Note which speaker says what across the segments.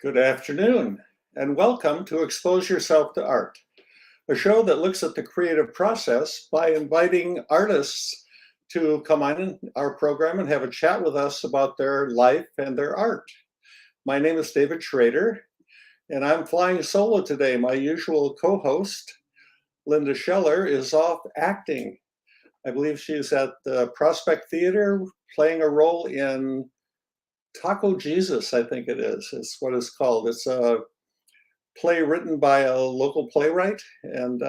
Speaker 1: Good afternoon, and welcome to Expose Yourself to Art, a show that looks at the creative process by inviting artists to come on our program and have a chat with us about their life and their art. My name is David Schrader, and I'm flying solo today. My usual co-host, Linda Scheller, is off acting. I believe she's at the Prospect Theater playing a role in Taco Jesus, I think it is what it's called. It's a play written by a local playwright. And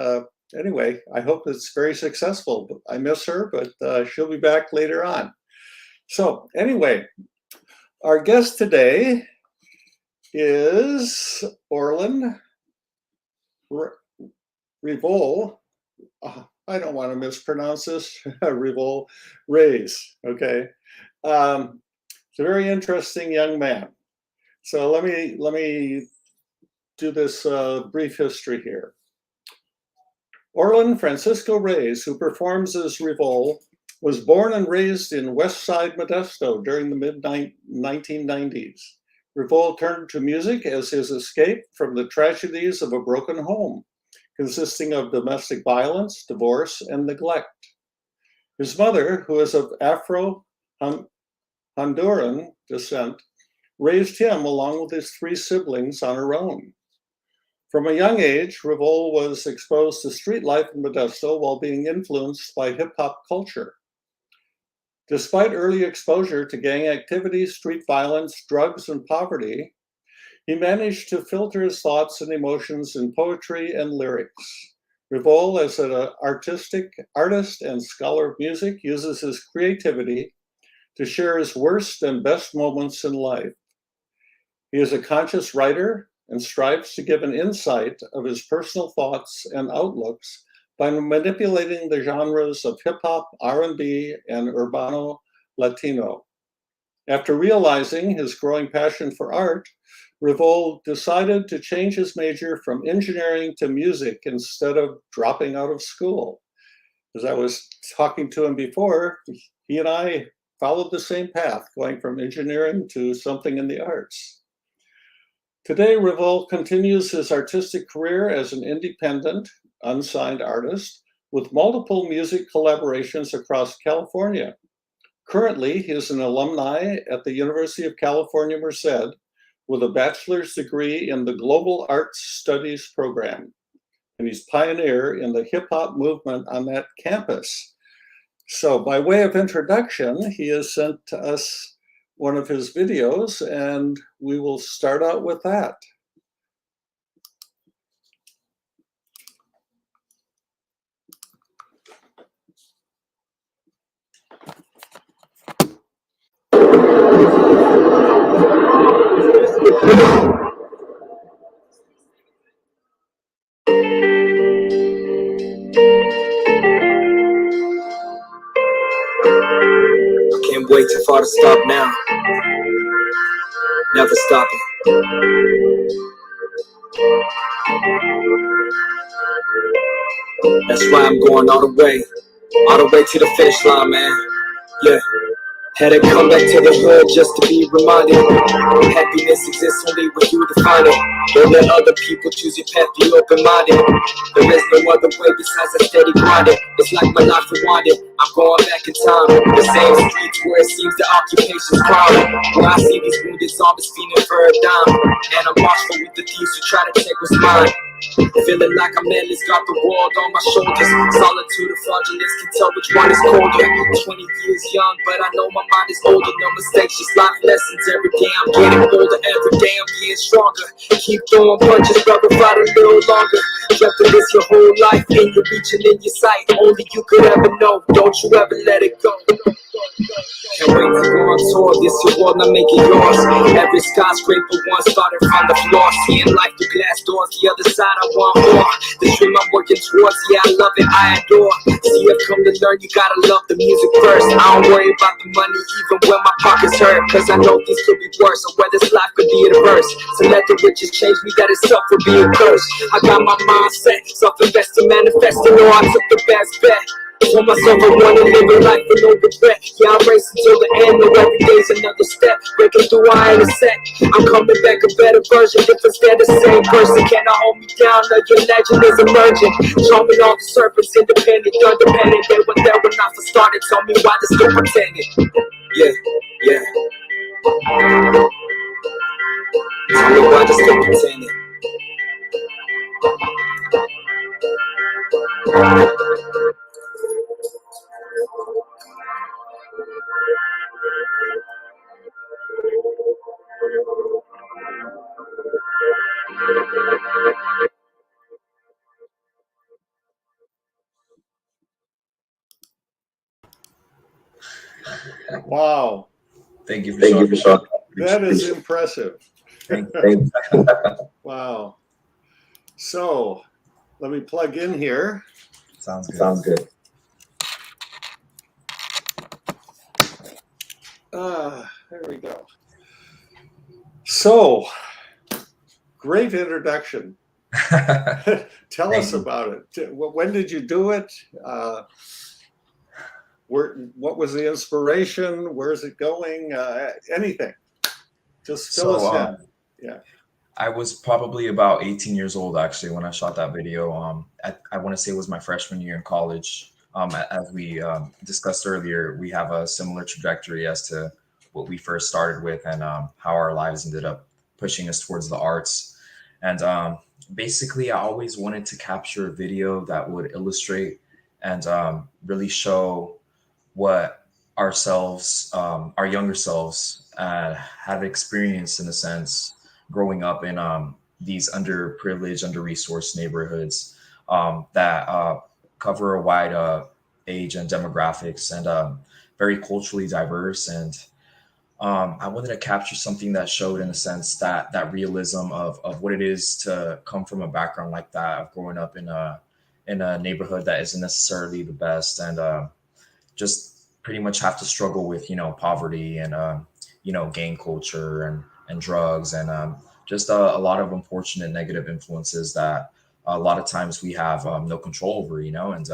Speaker 1: anyway, I hope it's very successful. I miss her, but she'll be back later on. So anyway, our guest today is Orlin Revol. I don't want to mispronounce this. Revol Reyes, okay? It's a very interesting young man. So let me do this brief history here. Orlin Francisco Reyes, who performs as Revol, was born and raised in West Side Modesto during the mid-1990s. Revol turned to music as his escape from the tragedies of a broken home, consisting of domestic violence, divorce, and neglect. His mother, who is of Honduran descent, raised him along with his three siblings on her own. From a young age, Revol was exposed to street life in Modesto while being influenced by hip-hop culture. Despite early exposure to gang activity, street violence, drugs, and poverty, he managed to filter his thoughts and emotions in poetry and lyrics. Revol, as an artist and scholar of music, uses his creativity to share his worst and best moments in life. He is a conscious writer and strives to give an insight of his personal thoughts and outlooks by manipulating the genres of hip-hop, R&B, and urbano Latino. After realizing his growing passion for art, Revol decided to change his major from engineering to music instead of dropping out of school. As I was talking to him before, he and I followed the same path, going from engineering to something in the arts. Today, Revol continues his artistic career as an independent, unsigned artist with multiple music collaborations across California. Currently, he is an alumni at the University of California, Merced, with a bachelor's degree in the Global Arts Studies program. And he's pioneer in the hip-hop movement on that campus. So by way of introduction, he has sent to us one of his videos, and we will start out with that.
Speaker 2: Can't wait too far to stop now. Never stopping. That's why I'm going all the way to the finish line, man. Yeah. Had to come back to the hood just to be reminded. Happiness exists only when you define it. Don't let other people choose your path, be open-minded. There is no other way besides a steady grinding. It's like my life rewinded. I'm going back in time. The same streets where it seems the occupation's crowded. Where I see these wounded zombies feeding for a dime. And I'm watchful with the thieves who try to take what's mine. Feeling like I'm endless, got the world on my shoulders. Solitude and fraudulence can tell which one is colder. 20 years young, but I know my mind is older. No mistakes, just life lessons. Every day I'm getting bolder, every day I'm getting stronger. Keep throwing punches, brother, fight a little longer. Dreamt of this your whole life, and you're reaching in your sight. Only you could ever know, don't you ever let it go. Can't wait to go on tour, this your world, now make it yours. Every skyscraper once started from the floor. Seeing life through glass doors, the other side I want more. The dream I'm working towards, yeah, I love it, I adore. See, I've come to learn, you gotta love the music first. I don't worry about the money, even when my pockets hurt. Cause I know this could be worse, or where this life could be in a verse. So let the riches change me, that itself will be a curse. I got my mindset, self-invested, manifesting, know I took the best bet. Told myself I wanna live a life with no regret. Yeah, I'm racing till the end, no every day's another step. Break working through I intersect. I'm coming back a better version, different stand the same person. Cannot hold me down, like your legend is emerging. Charming all the serpents, independent, you're dependent. They were there when I first started, tell me why they still pretending. Yeah, yeah. Tell me why they still pretending.
Speaker 1: Wow.
Speaker 3: Thank you for
Speaker 2: Thank you for showing.
Speaker 1: That is impressive.
Speaker 3: Thank you.
Speaker 1: Wow. So let me plug in here.
Speaker 3: Sounds good.
Speaker 2: Sounds good.
Speaker 1: There we go. So, great introduction. Tell us about it. When did you do it? What was the inspiration? Where's it going? Anything. Just fill us in. Yeah.
Speaker 3: I was probably about 18 years old actually when I shot that video. I want to say it was my freshman year in college. As we discussed earlier, we have a similar trajectory as to what we first started with and how our lives ended up pushing us towards the arts. And basically, I always wanted to capture a video that would illustrate and really show what ourselves, our younger selves, had experienced in a sense growing up in these underprivileged, under-resourced neighborhoods that cover a wide age and demographics and very culturally diverse. And I wanted to capture something that showed, in a sense, that realism of what it is to come from a background like that, of growing up in a neighborhood that isn't necessarily the best, and just pretty much have to struggle with poverty and gang culture and drugs and just a lot of unfortunate negative influences that a lot of times we have no control over, and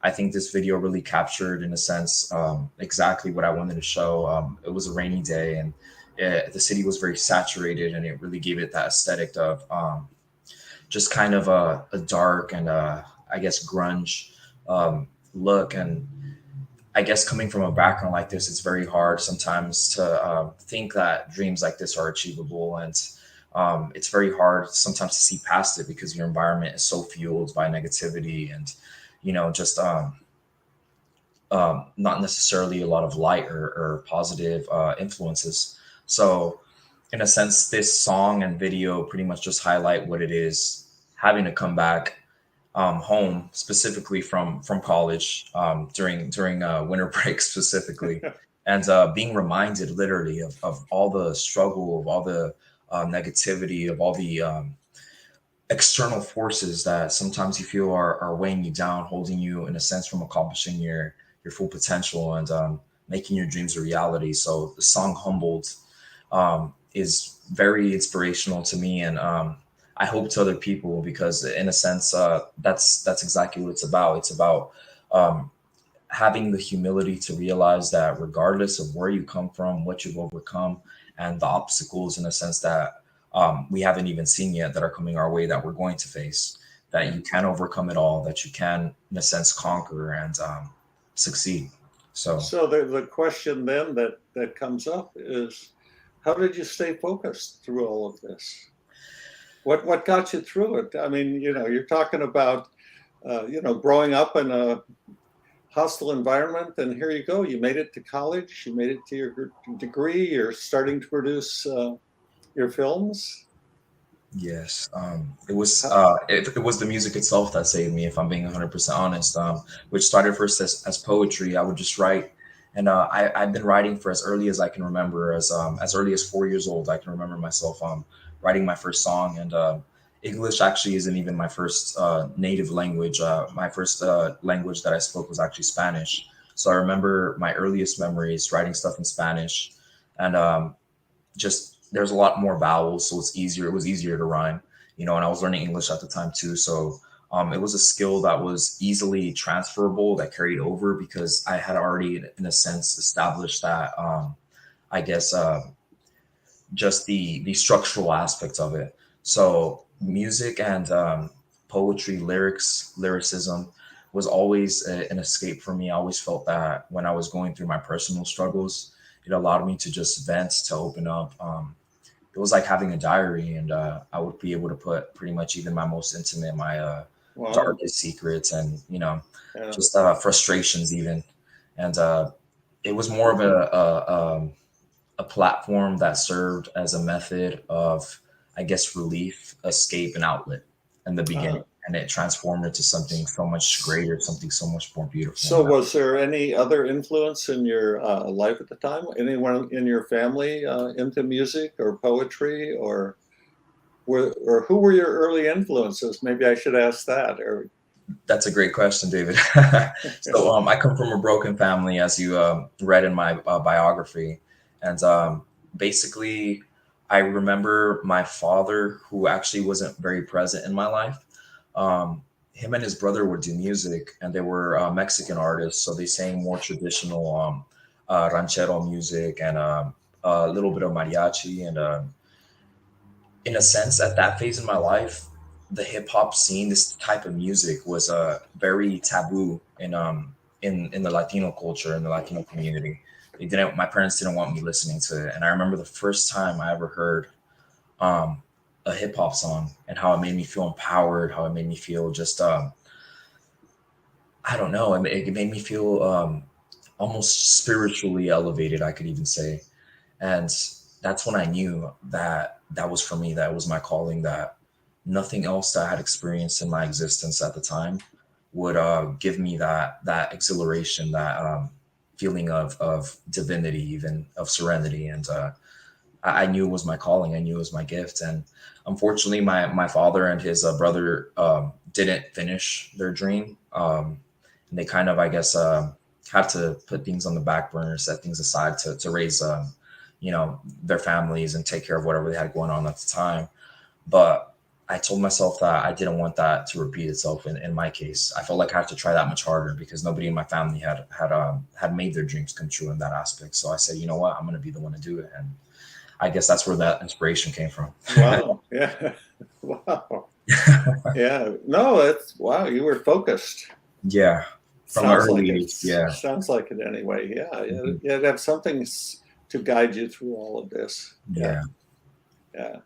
Speaker 3: I think this video really captured, in a sense, exactly what I wanted to show. It was a rainy day and the city was very saturated, and it really gave it that aesthetic of just kind of a dark and I guess grunge look. And I guess coming from a background like this, it's very hard sometimes to think that dreams like this are achievable. And it's very hard sometimes to see past it because your environment is so fueled by negativity and, just not necessarily a lot of light or positive influences. So in a sense, this song and video pretty much just highlight what it is having to come back home, specifically from college during winter break specifically, and being reminded literally of all the struggle, of all the negativity, of all the external forces that sometimes you feel are weighing you down, holding you, in a sense, from accomplishing your full potential and making your dreams a reality. So the song "Humbled" is very inspirational to me, and I hope to other people, because in a sense, that's exactly what it's about. It's about having the humility to realize that regardless of where you come from, what you've overcome, and the obstacles, in a sense, that we haven't even seen yet that are coming our way, that we're going to face, that you can overcome it all, that you can, in a sense, conquer and succeed. So
Speaker 1: the question then that comes up is, how did you stay focused through all of this? What got you through it? I mean, you're talking about, growing up in a hostile environment, and here you go. You made it to college. You made it to your degree. You're starting to produce your films.
Speaker 3: yes, it was it was the music itself that saved me, if I'm being 100% honest. Which started first as poetry. I would just write, and I've been writing for as early as I can remember. As early as 4 years old, I can remember myself writing my first song. And English actually isn't even my first native language. My first language that I spoke was actually Spanish. So I remember my earliest memories writing stuff in Spanish, and just there's a lot more vowels, so it's easier. It was easier to rhyme, and I was learning English at the time too. So it was a skill that was easily transferable, that carried over, because I had already, in a sense, established that I guess just the structural aspects of it. So music and poetry, lyricism was always an escape for me. I always felt that when I was going through my personal struggles, it allowed me to just vent, to open up. It was like having a diary, and I would be able to put pretty much even my most intimate, my
Speaker 1: Wow.
Speaker 3: darkest secrets, and
Speaker 1: Yeah.
Speaker 3: just frustrations even. And it was more of a platform that served as a method of, I guess, relief, escape, and outlet in the beginning.
Speaker 1: Ah.
Speaker 3: And it transformed into something so much greater, something so much more beautiful.
Speaker 1: So, was there any other influence in your life at the time? Anyone in your family into music or poetry, or who were your early influences? Maybe I should ask that. Or
Speaker 3: That's a great question, David. So I come from a broken family, as you read in my biography, and basically, I remember my father, who actually wasn't very present in my life. Um, Him and his brother would do music, and they were Mexican artists, so they sang more traditional ranchero music and a little bit of mariachi, and in a sense, at that phase in my life, the hip hop scene, this type of music was very taboo in the Latino culture, in the Latino community. They didn't. My parents didn't want me listening to it, and I remember the first time I ever heard um, a hip hop song and how it made me feel empowered, how it made me feel just I don't know, it made me feel almost spiritually elevated, I could even say. And that's when I knew that that was for me, that was my calling, that nothing else that I had experienced in my existence at the time would give me that exhilaration, that feeling of divinity, even of serenity. And I knew it was my calling. I knew it was my gift. And unfortunately, my father and his brother didn't finish their dream. And they kind of, I guess, had to put things on the back burner, set things aside to raise, their families and take care of whatever they had going on at the time. But I told myself that I didn't want that to repeat itself in my case. I felt like I had to try that much harder because nobody in my family had made their dreams come true in that aspect. So I said, you know what, I'm going to be the one to do it. And I guess that's where that inspiration came from.
Speaker 1: wow, yeah, wow, yeah. No, it's wow. You were focused.
Speaker 3: Yeah, from an
Speaker 1: Sounds like
Speaker 3: early
Speaker 1: it.
Speaker 3: age. Yeah.
Speaker 1: Sounds like it anyway. Yeah, yeah.
Speaker 3: Mhm.
Speaker 1: You'd have something to guide you through all of this. Yeah,
Speaker 3: Yeah.
Speaker 1: yeah.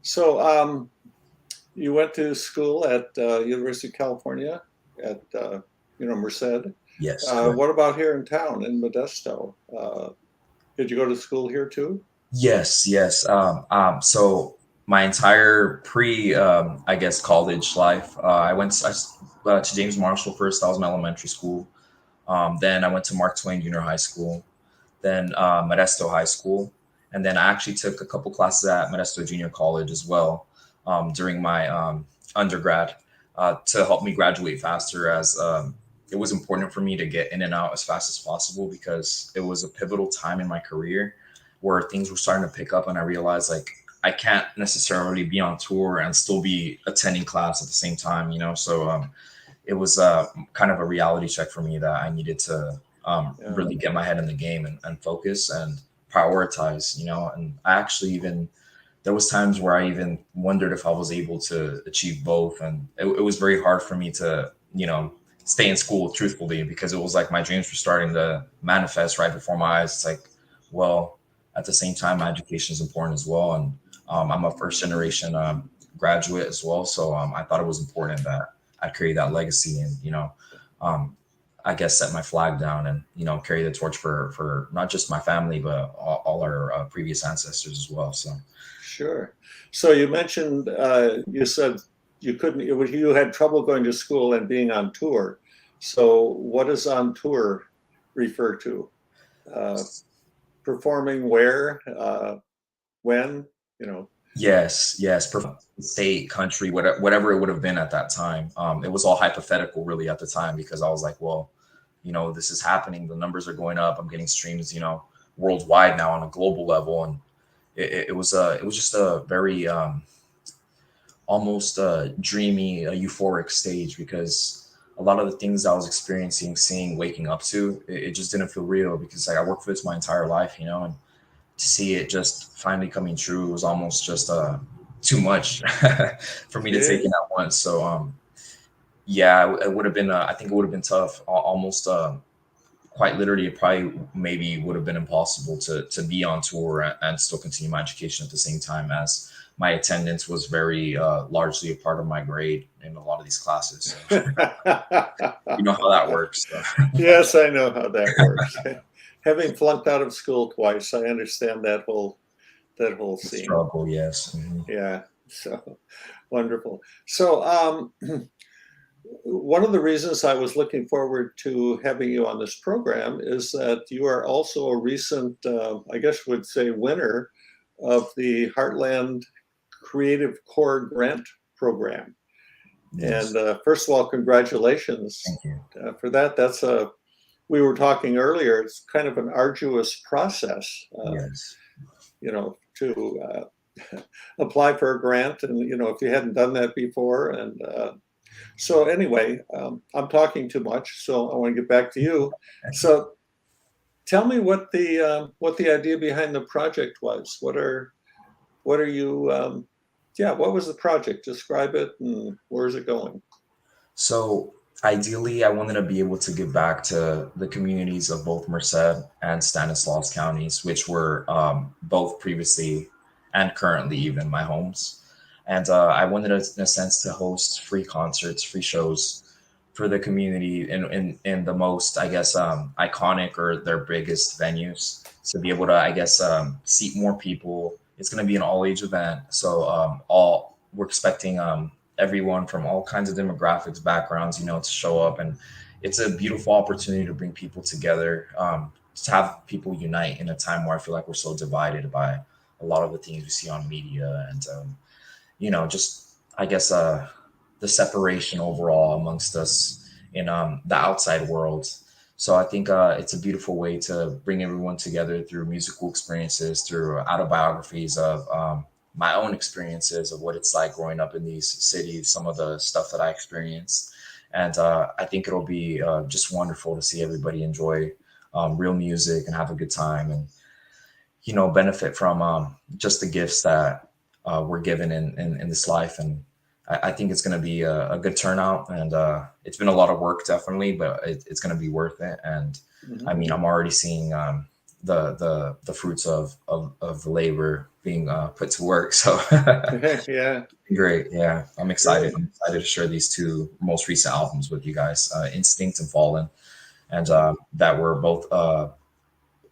Speaker 1: So, you went to school at University of California at Merced.
Speaker 3: Yes. Correct.
Speaker 1: What about here in town in Modesto? Did you go to school here too?
Speaker 3: Yes. Yes. So my entire I guess, college life, I went to James Marshall first. That was my elementary school. Then I went to Mark Twain Junior High School, then Modesto High School, and then I actually took a couple classes at Modesto Junior College as well during my undergrad to help me graduate faster, as it was important for me to get in and out as fast as possible because it was a pivotal time in my career where things were starting to pick up, and I realized like I can't necessarily be on tour and still be attending class at the same time, So it was kind of a reality check for me that I needed to
Speaker 1: Yeah.
Speaker 3: really get my head in the game and focus and prioritize, And I actually even there was times where I even wondered if I was able to achieve both, and it was very hard for me to, stay in school truthfully because it was like my dreams were starting to manifest right before my eyes. It's like, well, at the same time, my education is important as well, and I'm a first generation graduate as well, so I thought it was important that I create that legacy and um, I guess set my flag down and carry the torch for not just my family but all our previous ancestors as well. So
Speaker 1: Sure. So you mentioned you said you couldn't. You had trouble going to school and being on tour. So what does on tour refer to? Uh, Performing where? When? You know.
Speaker 3: yes, state, country, whatever it would have been at that time. It was all hypothetical really at the time because I was like, well, this is happening. The numbers are going up. I'm getting streams, worldwide now on a global level, and it was just a very almost dreamy, euphoric stage because a lot of the things I was experiencing, seeing, waking up to, it just didn't feel real because like I worked for this my entire life, and to see it just finally coming true was almost just too much for me to take in at once. So yeah, it would have been I think it would have been tough, almost quite literally. It probably maybe would have been impossible to be on tour and still continue my education at the same time, as my attendance was very largely a part of my grade in a lot of these classes. So you know how that works. So.
Speaker 1: Yes, I know how that works. Having flunked out of school twice, I understand that whole scene.
Speaker 3: Struggle, yes. Mm-hmm.
Speaker 1: Yeah, so wonderful. So one of the reasons I was looking forward to having you on this program is that you are also a recent, I guess would say, winner of the Heartland Creative Core Grant Program.
Speaker 3: Yes.
Speaker 1: And first of all, congratulations for that. That's we were talking earlier, it's kind of an arduous process,
Speaker 3: Yes.
Speaker 1: you know, to apply for a grant, and you know, if you hadn't done that before. And so anyway, I'm talking too much, so I want to get back to you. So tell me what the idea behind the project was. What are you yeah, what was the project? Describe it, and where is it going?
Speaker 3: So ideally, I wanted to be able to give back to the communities of both Merced and Stanislaus counties, which were both previously and currently even my homes. And I wanted, in a sense, to host free concerts, free shows for the community in the most, I guess, iconic or their biggest venues, to be able to, I guess, seat more people. It's going to be an all-age event, so all we're expecting everyone from all kinds of demographics, backgrounds, you know, to show up. And it's a beautiful opportunity to bring people together, to have people unite in a time where I feel like we're so divided by a lot of the things we see on media, and you know, just, I guess, the separation overall amongst us in the outside world. So I think it's a beautiful way to bring everyone together through musical experiences, through autobiographies of my own experiences of what it's like growing up in these cities, some of the stuff that I experienced. And I think it'll be just wonderful to see everybody enjoy real music and have a good time, and, you know, benefit from just the gifts that we're given in this life. And I think it's going to be a good turnout, and it's been a lot of work, definitely, but it's going to be worth it. And I mean, I'm already seeing the fruits of the labor being put to work. So
Speaker 1: Yeah,
Speaker 3: great. Yeah, I'm excited. I'm excited to share these two most recent albums with you guys, Instinct and Fallen, and that were both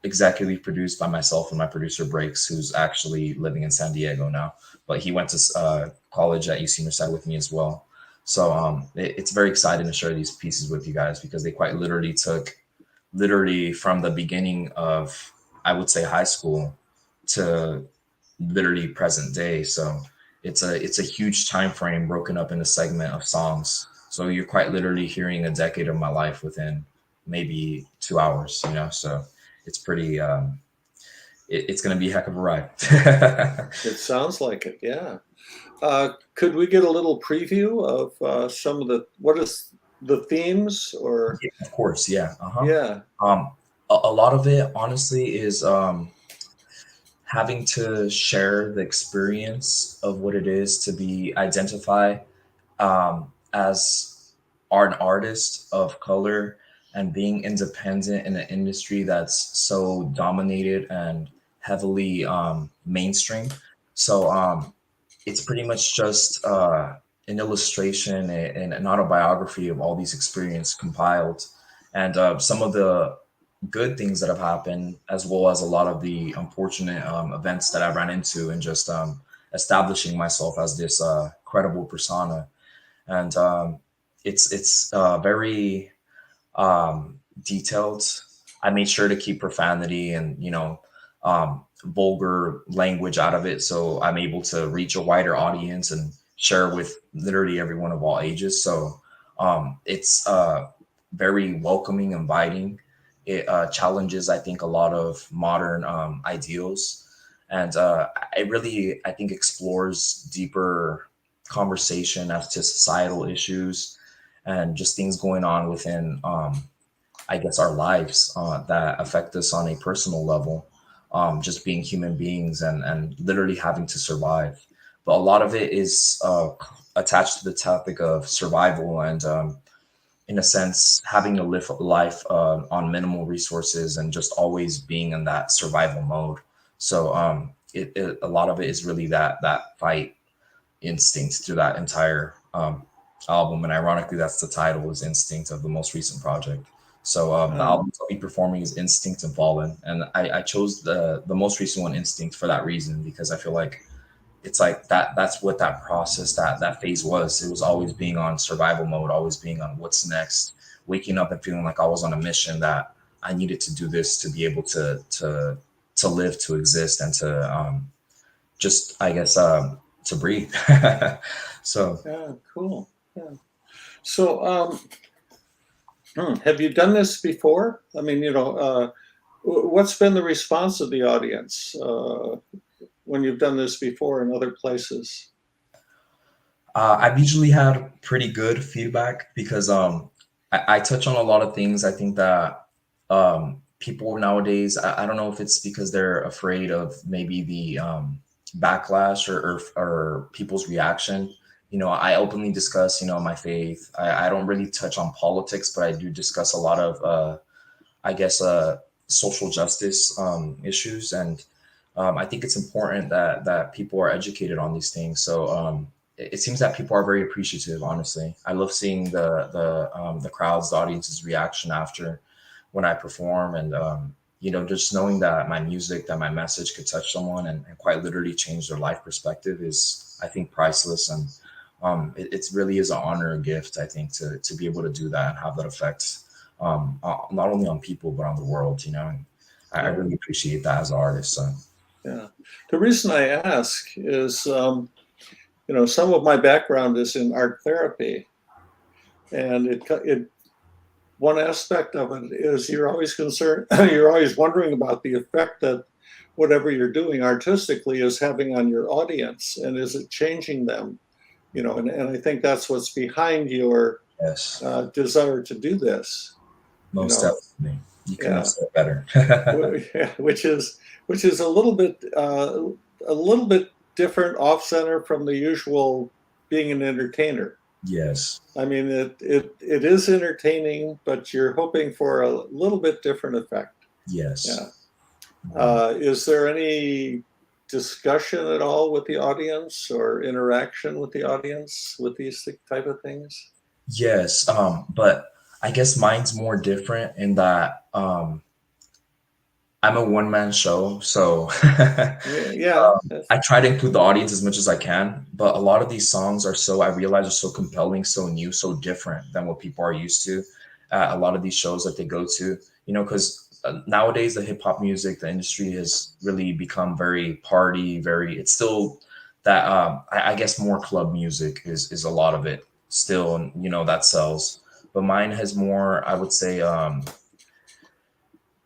Speaker 3: executively produced by myself and my producer Breaks, who's actually living in San Diego now, but he went to college at UC Merced with me as well. So it's very exciting to share these pieces with you guys, because they quite literally took from the beginning of, I would say, high school to literally present day. So it's a huge time frame broken up in a segment of songs. So you're quite literally hearing a decade of my life within maybe 2 hours, you know. So it's pretty it's going to be a heck of a ride.
Speaker 1: it sounds like it. Yeah. Could we get a little preview of some of what is the themes, or?
Speaker 3: Yeah, of course, yeah.
Speaker 1: Yeah.
Speaker 3: A lot of it, honestly, is having to share the experience of what it is to be identified as an artist of color, and being independent in an industry that's so dominated and heavily mainstream. So it's pretty much just an illustration and an autobiography of all these experiences compiled, and some of the good things that have happened, as well as a lot of the unfortunate events that I ran into, and just establishing myself as this credible persona. And it's very detailed. I made sure to keep profanity and, you know, vulgar language out of it, so I'm able to reach a wider audience and share with literally everyone of all ages. So it's very welcoming, inviting. It challenges, I think, a lot of modern ideals, and it really, I think, explores deeper conversation as to societal issues and just things going on within, I guess, our lives that affect us on a personal level. just being human beings and literally having to survive. But a lot of it is attached to the topic of survival and, in a sense, having to live life on minimal resources and just always being in that survival mode. So a lot of it is really that fight instinct through that entire album. And ironically, that's the title, is Instinct, of the most recent project. So the albums I'll be performing is Instinct and Fallen. And I chose the most recent one, Instinct, for that reason, because I feel like it's like that's what that process, that phase was. It was always being on survival mode, always being on what's next, waking up and feeling like I was on a mission, that I needed to do this to be able to live, to exist, and to just, I guess, to breathe. So
Speaker 1: Yeah, cool. Yeah. So, have you done this before? I mean, what's been the response of the audience when you've done this before in other places?
Speaker 3: I've usually had pretty good feedback because I touch on a lot of things. I think that people nowadays, I don't know if it's because they're afraid of maybe the backlash or people's reaction. I openly discuss, my faith. I don't really touch on politics, but I do discuss a lot of, I guess, social justice issues. And I think it's important that people are educated on these things. So it seems that people are very appreciative. Honestly, I love seeing the crowds, the audience's reaction after when I perform, and just knowing that my music, that my message could touch someone and quite literally change their life perspective is, I think, priceless. And it really is an honor, a gift, I think, to be able to do that and have that effect, not only on people but on the world. And I really appreciate that as an artist. So.
Speaker 1: Yeah. The reason I ask is, some of my background is in art therapy, and one aspect of it is you're always concerned, you're always wondering about the effect that whatever you're doing artistically is having on your audience, and is it changing them? And I think that's what's behind your
Speaker 3: Yes,
Speaker 1: desire to do this.
Speaker 3: most definitely. You couldn't have said better.
Speaker 1: Which is a little bit different, off center from the usual being an entertainer.
Speaker 3: Yes.
Speaker 1: I mean, it is entertaining, but you're hoping for a little bit different effect.
Speaker 3: Yes.
Speaker 1: Yeah. Is there any discussion at all with the audience or interaction with the audience with these type of things?
Speaker 3: Yes. But I guess mine's more different in that I'm a one-man show, so
Speaker 1: Yeah.
Speaker 3: I try to include the audience as much as I can. But a lot of these songs I realize are so compelling, so new, so different than what people are used to. A lot of these shows that they go to, because nowadays the hip hop music, the industry has really become very party, it's still that, I guess, more club music is a lot of it still, and that sells. But mine has more, I would say,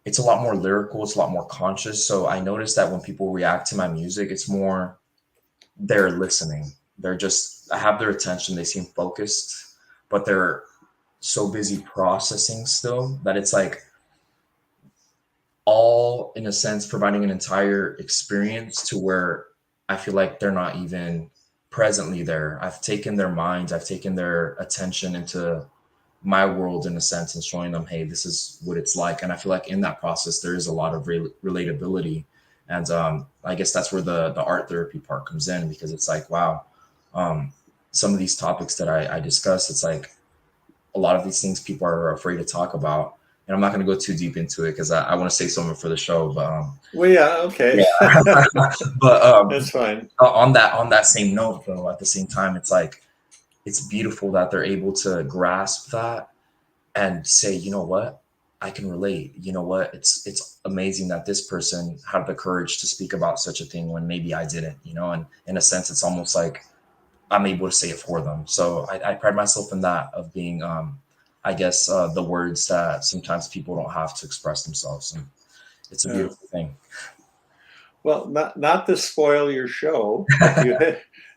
Speaker 3: it's a lot more lyrical, it's a lot more conscious. So I noticed that when people react to my music, it's more they're listening. I have their attention, they seem focused, but they're so busy processing still that it's like all, in a sense, providing an entire experience to where I feel like they're not even presently there. I've taken their minds, I've taken their attention into my world, in a sense, and showing them, hey, this is what it's like. And I feel like in that process there is a lot of relatability, and I guess that's where the art therapy part comes in, because it's like, wow, some of these topics that I discuss, it's like a lot of these things people are afraid to talk about, and I'm not going to go too deep into it because I want to say something for the show, but
Speaker 1: well, yeah, okay.
Speaker 3: Yeah. But
Speaker 1: that's fine.
Speaker 3: On that same note, though, at the same time, it's like, it's beautiful that they're able to grasp that and say, you know what, I can relate. You know what, it's amazing that this person had the courage to speak about such a thing when maybe I didn't. And in a sense, it's almost like I'm able to say it for them. So I pride myself in that, of being, I guess, the words that sometimes people don't have to express themselves, and it's a beautiful thing.
Speaker 1: Well, not to spoil your show,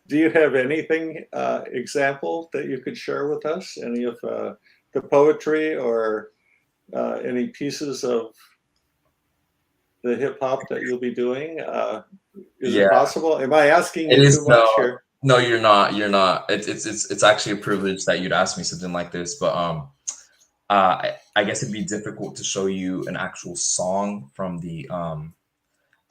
Speaker 1: do you have anything example that you could share with us? Any of the poetry or any pieces of the hip hop that you'll be doing? Is it
Speaker 3: Yeah,
Speaker 1: possible? Am I asking
Speaker 3: it
Speaker 1: you
Speaker 3: is.
Speaker 1: too
Speaker 3: No,
Speaker 1: much here?
Speaker 3: no, you're not. You're not. It's actually a privilege that you'd ask me something like this. But I guess it'd be difficult to show you an actual song from the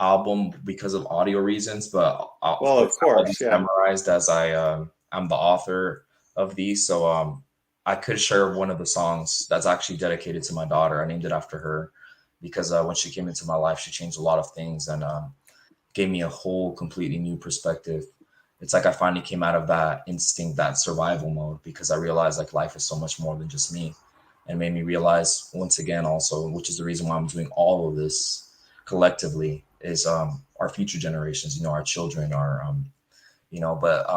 Speaker 3: album because of audio reasons. But of
Speaker 1: Well, of
Speaker 3: course, I have all
Speaker 1: course,
Speaker 3: these
Speaker 1: yeah.
Speaker 3: memorized as I'm the author of these. So I could share one of the songs that's actually dedicated to my daughter. I named it after her because when she came into my life, she changed a lot of things and gave me a whole completely new perspective. It's like I finally came out of that instinct, that survival mode, because I realized like life is so much more than just me, and made me realize once again also, which is the reason why I'm doing all of this collectively, is our future generations, our children, our but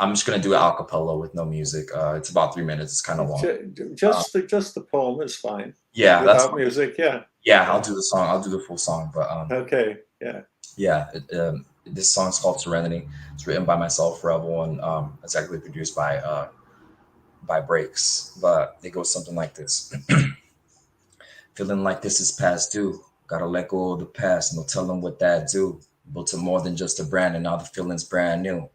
Speaker 3: I'm just gonna do it a cappella with no music. It's about 3 minutes. It's kind of long.
Speaker 1: Just the poem is fine.
Speaker 3: Yeah, that's
Speaker 1: Without music, yeah.
Speaker 3: yeah. I'll
Speaker 1: Yeah.
Speaker 3: do the song. I'll do the full song, but
Speaker 1: Okay. Yeah.
Speaker 3: yeah, this song's called Serenity. It's written by myself, Revol, and it's actually produced by Breaks. But it goes something like this: Feeling like this is past due. Gotta let go of the past. No telling what that do. Built to more than just a brand, and now the feeling's brand new.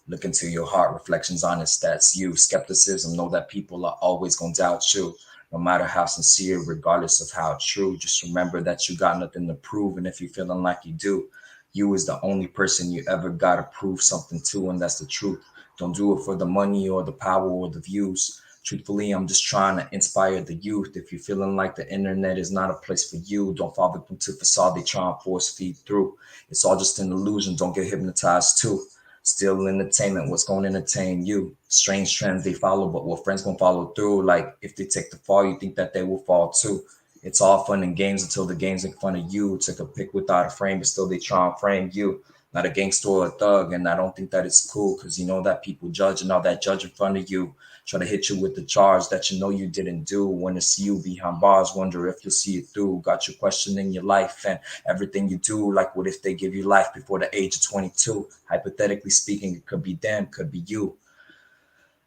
Speaker 3: Look into your heart, reflections honest, that's you. Skepticism, know that people are always gonna doubt you. No matter how sincere, regardless of how true, just remember that you got nothing to prove. And if you're feeling like you do, you is the only person you ever gotta prove something to, and that's the truth. Don't do it for the money or the power or the views. Truthfully, I'm just trying to inspire the youth. If you're feeling like the internet is not a place for you, don't fall victim to facade they try and force feed through. It's all just an illusion. Don't get hypnotized too. Still entertainment, what's going to entertain you? Strange trends they follow, but what friends gonna follow through? Like if they take the fall, you think that they will fall too. It's all fun and games until the games make fun of you. Took a pic without a frame, but still they try and frame you. Not a gangster or a thug, and I don't think that it's cool because you know that people judge and all that judge in front of you. Try to hit you with the charge that you know you didn't do. When it's you behind bars, wonder if you'll see it through. Got you questioning your life and everything you do. Like, what if they give you life before the age of 22? Hypothetically speaking, it could be them, could be you.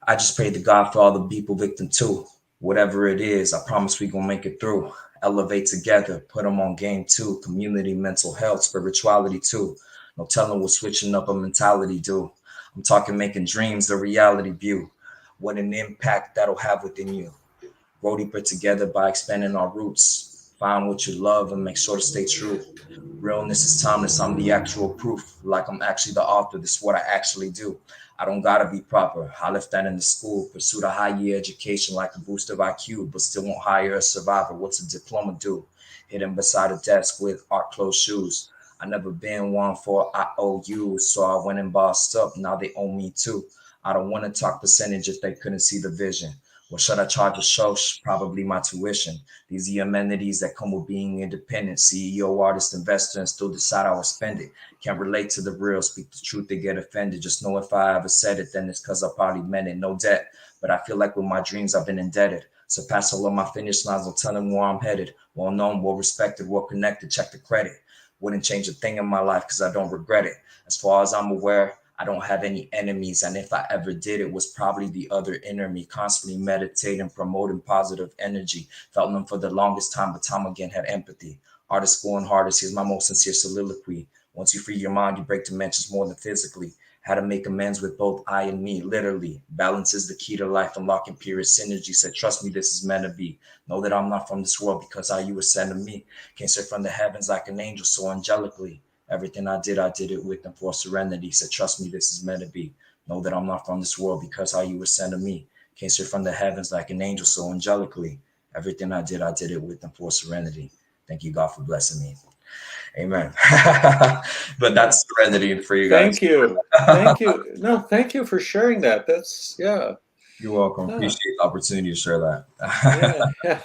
Speaker 3: I just pray to God for all the people victim too. Whatever it is, I promise we gonna make it through. Elevate together, put them on game too. Community, mental health, spirituality too. No telling what switching up a mentality do. I'm talking making dreams a reality view. What an impact that'll have within you. Grow deeper together by expanding our roots. Find what you love and make sure to stay true. Realness is timeless. I'm the actual proof. Like I'm actually the author. This is what I actually do. I don't gotta be proper. I left that in the school. Pursued a higher education like a boost of IQ, but still won't hire a survivor. What's a diploma do? Hidden beside a desk with art closed shoes. I never been one for IOU, so I went and bossed up. Now they owe me too. I don't want to talk percentage if they couldn't see the vision. What should I charge a show? Probably my tuition. These are the amenities that come with being independent. CEO, artist, investor, and still decide how to spend it. Can't relate to the real, speak the truth, they get offended. Just know if I ever said it, then it's because I probably meant it. No debt. But I feel like with my dreams, I've been indebted. Surpass all of my finish lines, don't tell them where I'm headed. Well known, well respected, well connected, check the credit. Wouldn't change a thing in my life because I don't regret it. As far as I'm aware, I don't have any enemies. And if I ever did, it was probably the other inner me, constantly meditating, promoting positive energy. Felt them for the longest time, but time again had empathy. Artist going hardest, here's my most sincere soliloquy. Once you free your mind, you break dimensions more than physically. How to make amends with both I and me, literally. Balance is the key to life, unlocking pure synergy. Said, trust me, this is meant to be. Know that I'm not from this world because how you were sent to me. Came straight from the heavens like an angel, so angelically. Everything I did it with them for serenity. Said, trust me, this is meant to be. Know that I'm not from this world because how you were sent to me. Came straight from the heavens like an angel, so angelically. Everything I did it with them for serenity. Thank you, God, for blessing me. Amen. But that's serenity for you guys.
Speaker 1: Thank you. Thank you. No, thank you for sharing that. That's, yeah.
Speaker 3: You're welcome.
Speaker 1: Yeah.
Speaker 3: Appreciate the opportunity to share that.
Speaker 1: Yeah.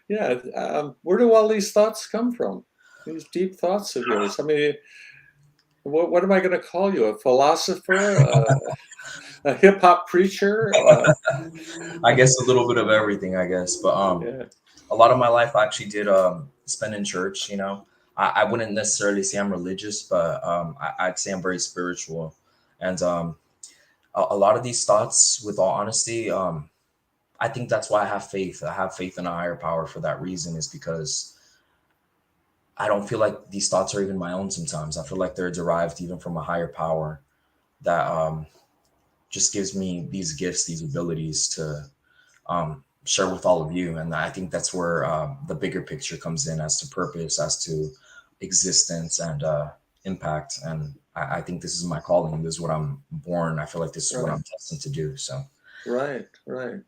Speaker 1: Yeah. Yeah. Where do all these thoughts come from? These deep thoughts of yours. I mean, what am I going to call you? A philosopher? A hip hop preacher?
Speaker 3: I guess a little bit of everything, I guess. But
Speaker 1: Yeah.
Speaker 3: a lot of my life I actually did spend in church, I wouldn't necessarily say I'm religious, but I'd say I'm very spiritual. And a lot of these thoughts, with all honesty, I think that's why I have faith. I have faith in a higher power for that reason, is because I don't feel like these thoughts are even my own sometimes. I feel like they're derived even from a higher power that just gives me these gifts, these abilities to share with all of you. And I think that's where the bigger picture comes in, as to purpose, as to existence, and impact. And I think this is my calling. This is what I'm born. I feel like this is what
Speaker 1: Right,
Speaker 3: I'm destined to do. So
Speaker 1: right, right.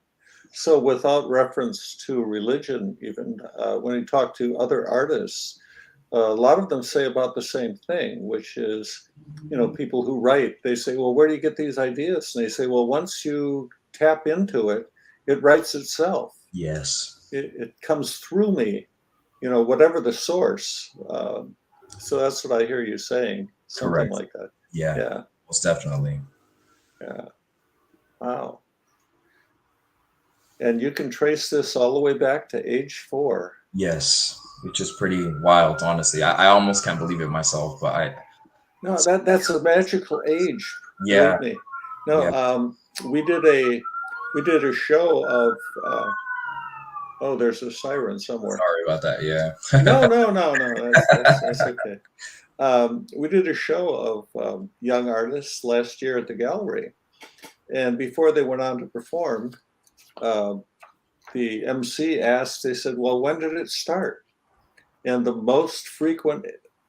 Speaker 1: So, without reference to religion, even when you talk to other artists, a lot of them say about the same thing, which is, people who write, they say, well, where do you get these ideas? And they say, well, once you tap into it, it writes itself.
Speaker 3: yes,
Speaker 1: It comes through me, whatever the source. So that's what I hear you saying, something
Speaker 3: correct.
Speaker 1: like that.
Speaker 3: Yeah,
Speaker 1: Yeah,
Speaker 3: most definitely.
Speaker 1: yeah. Wow. And you can trace this all the way back to age 4.
Speaker 3: Yes, which is pretty wild, honestly. I almost can't believe it myself, but
Speaker 1: No, that's a magical age,
Speaker 3: yeah,
Speaker 1: believe me. No,
Speaker 3: yeah.
Speaker 1: we did a show of oh, there's a siren somewhere.
Speaker 3: Sorry about that. Yeah.
Speaker 1: No, no, no, no. That's okay. We did a show of young artists last year at the gallery, and before they went on to perform, um, the MC asked. They said, "Well, when did it start?" And the most frequent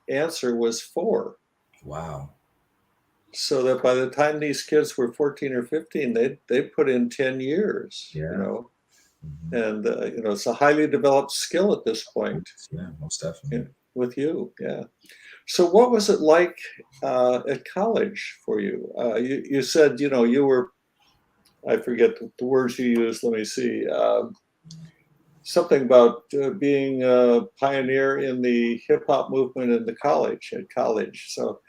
Speaker 1: answer was 4.
Speaker 3: Wow.
Speaker 1: So that by the time these kids were 14 or 15, they put in 10 years,
Speaker 3: Yeah. Mhm.
Speaker 1: and it's a highly developed skill at this point.
Speaker 3: Yeah, most definitely.
Speaker 1: Yeah, with you. Yeah. So what was it like at college for you? You said, you were, I forget the words you used. Let me see. Something about being a pioneer in the hip hop movement in at college. So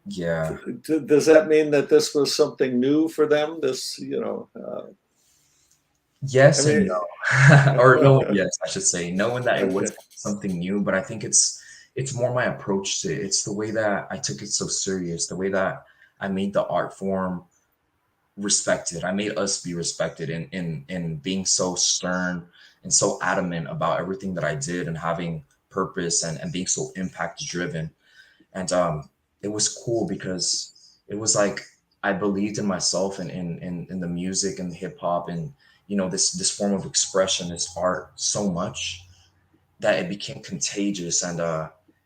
Speaker 3: Yeah.
Speaker 1: does that mean that this was something new for them? I
Speaker 3: Yes and
Speaker 1: mean,
Speaker 3: no. Or no, yes, I should say, knowing that it was
Speaker 1: okay.
Speaker 3: something new, but I think it's more my approach to it. It's the way that I took it so serious, the way that I made the art form respected. I made us be respected in being so stern and so adamant about everything that I did, and having purpose, and being so impact driven. And it was cool because it was like I believed in myself, and in the music and the hip hop, and this form of expression, this art, so much that it became contagious. And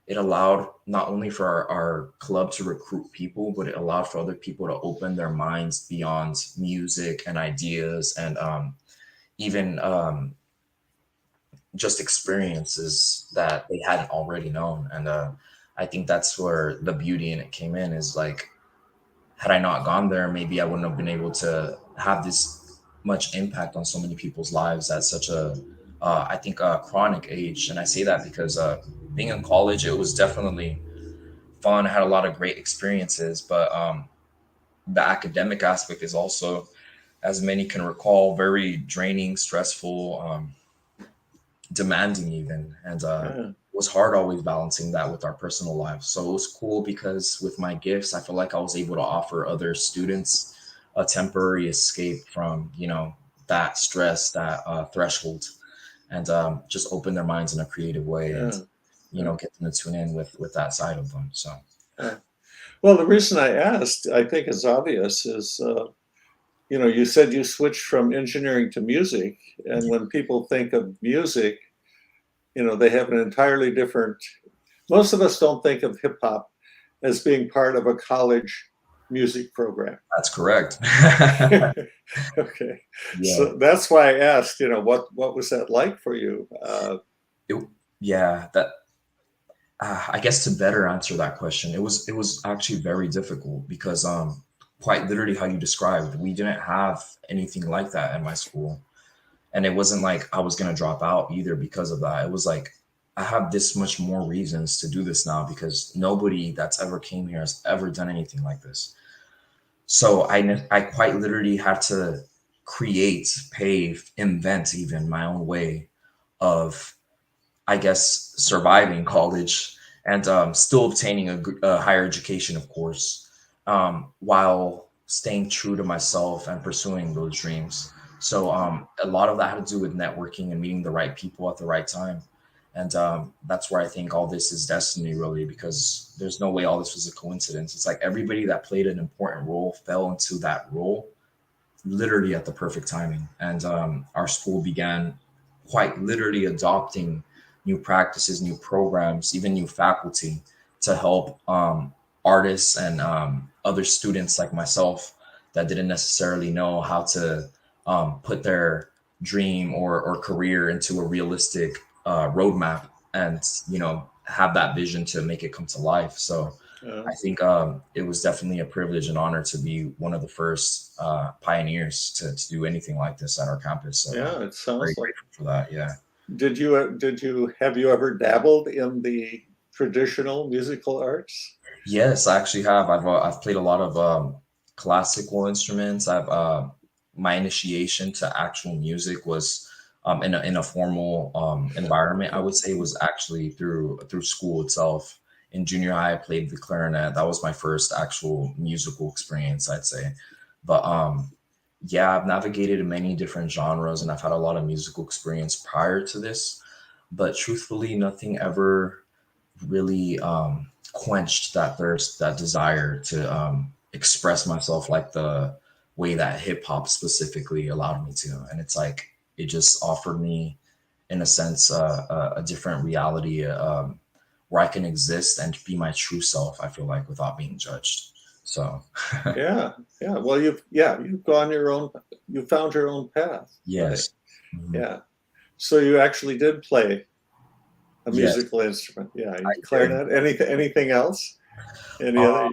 Speaker 3: it allowed not only for our club to recruit people, but it allowed for other people to open their minds beyond music and ideas, and even just experiences that they hadn't already known. And I think that's where the beauty in it came in, is like, had I not gone there, maybe I wouldn't have been able to have this much impact on so many people's lives at such a, I think, a chronic age. And I say that because being in college, it was definitely fun. I had a lot of great experiences, but the academic aspect is also, as many can recall, very draining, stressful, demanding even. And
Speaker 1: Yeah,
Speaker 3: it was hard always balancing that with our personal lives. So it was cool because with my gifts, I feel like I was able to offer other students a temporary escape from, that stress, that threshold, and just open their minds in a creative way, and
Speaker 1: yeah, yeah,
Speaker 3: get them to tune in with that side of them. So
Speaker 1: yeah. Well, the reason I asked, I think is obvious, is you said you switched from engineering to music, and when people think of music, they have an entirely different. Most of us don't think of hip hop as being part of a college music program.
Speaker 3: that's correct.
Speaker 1: Okay,
Speaker 3: Yeah.
Speaker 1: so that's why I asked. What was that like for you?
Speaker 3: It, yeah, that I guess to better answer that question, it was actually very difficult because quite literally how you described, we didn't have anything like that in my school. And it wasn't like I was gonna drop out either because of that. It was like I have this much more reasons to do this now, because nobody that's ever came here has ever done anything like this. So I quite literally had to create, pave, invent even my own way of, I guess, surviving college, and still obtaining a higher education, of course, while staying true to myself and pursuing those dreams. So a lot of that had to do with networking and meeting the right people at the right time. And that's where I think all this is destiny, really, because there's no way all this was a coincidence. It's like everybody that played an important role fell into that role literally at the perfect timing. And our school began quite literally adopting new practices, new programs, even new faculty to help artists and other students like myself that didn't necessarily know how to put their dream or career into a realistic roadmap and, have that vision to make it come to life. So
Speaker 1: Yeah.
Speaker 3: I think it was definitely a privilege and honor to be one of the first pioneers to do anything like this at our campus. So
Speaker 1: Yeah, it sounds
Speaker 3: very
Speaker 1: like.
Speaker 3: grateful for that. Yeah.
Speaker 1: Have you ever dabbled in the traditional musical arts?
Speaker 3: Yes, I actually have. I've played a lot of classical instruments. My initiation to actual music was in a formal environment. I would say was actually through school itself. In junior high, I played the clarinet. That was my first actual musical experience, I'd say. But yeah, I've navigated many different genres and I've had a lot of musical experience prior to this. But truthfully, nothing ever really quenched that thirst, that desire to express myself like the way that hip hop specifically allowed me to. And it's like it just offered me, in a sense, a different reality where I can exist and be my true self. I feel like without being judged. So
Speaker 1: Yeah, yeah. Well, you've gone your own. You found your own path. Right.
Speaker 3: yes. Mhm.
Speaker 1: Yeah. So you actually did play a
Speaker 3: Yes,
Speaker 1: musical instrument. Yeah,
Speaker 3: I did.
Speaker 1: clarinet. Anything else? Any
Speaker 3: Um,
Speaker 1: other?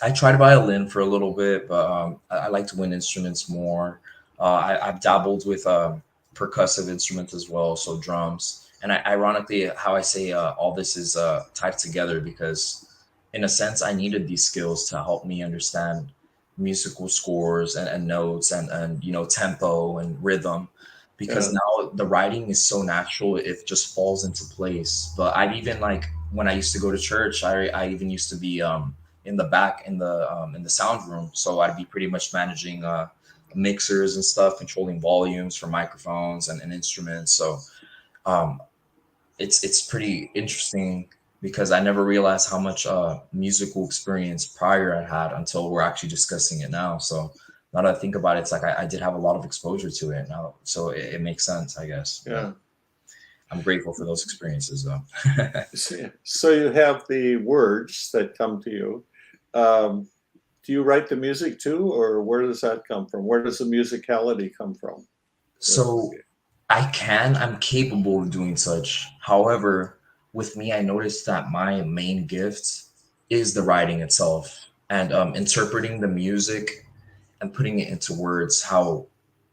Speaker 3: I tried violin for a little bit, but I like to wind instruments more. I've dabbled with percussive instruments as well, so drums. And ironically, how I say all this is tied together because, in a sense, I needed these skills to help me understand musical scores and notes and tempo and rhythm. Because
Speaker 1: Yeah,
Speaker 3: now the writing is so natural, it just falls into place. But I've even like when I used to go to church, I even used to be in the back in the sound room. So I'd be pretty much managing mixers and stuff, controlling volumes for microphones and instruments. So um, it's pretty interesting because I never realized how much musical experience prior I had until we're actually discussing it now. So now that I think about it, it's like I did have a lot of exposure to it now, so it makes sense, I guess. But
Speaker 1: yeah.
Speaker 3: I'm grateful for those experiences, though.
Speaker 1: So you have the words that come to you. Um, do you write the music too, or where does that come from? Where does the musicality come from?
Speaker 3: So I'm capable of doing such. However, with me, I noticed that my main gift is the writing itself and interpreting the music and putting it into words how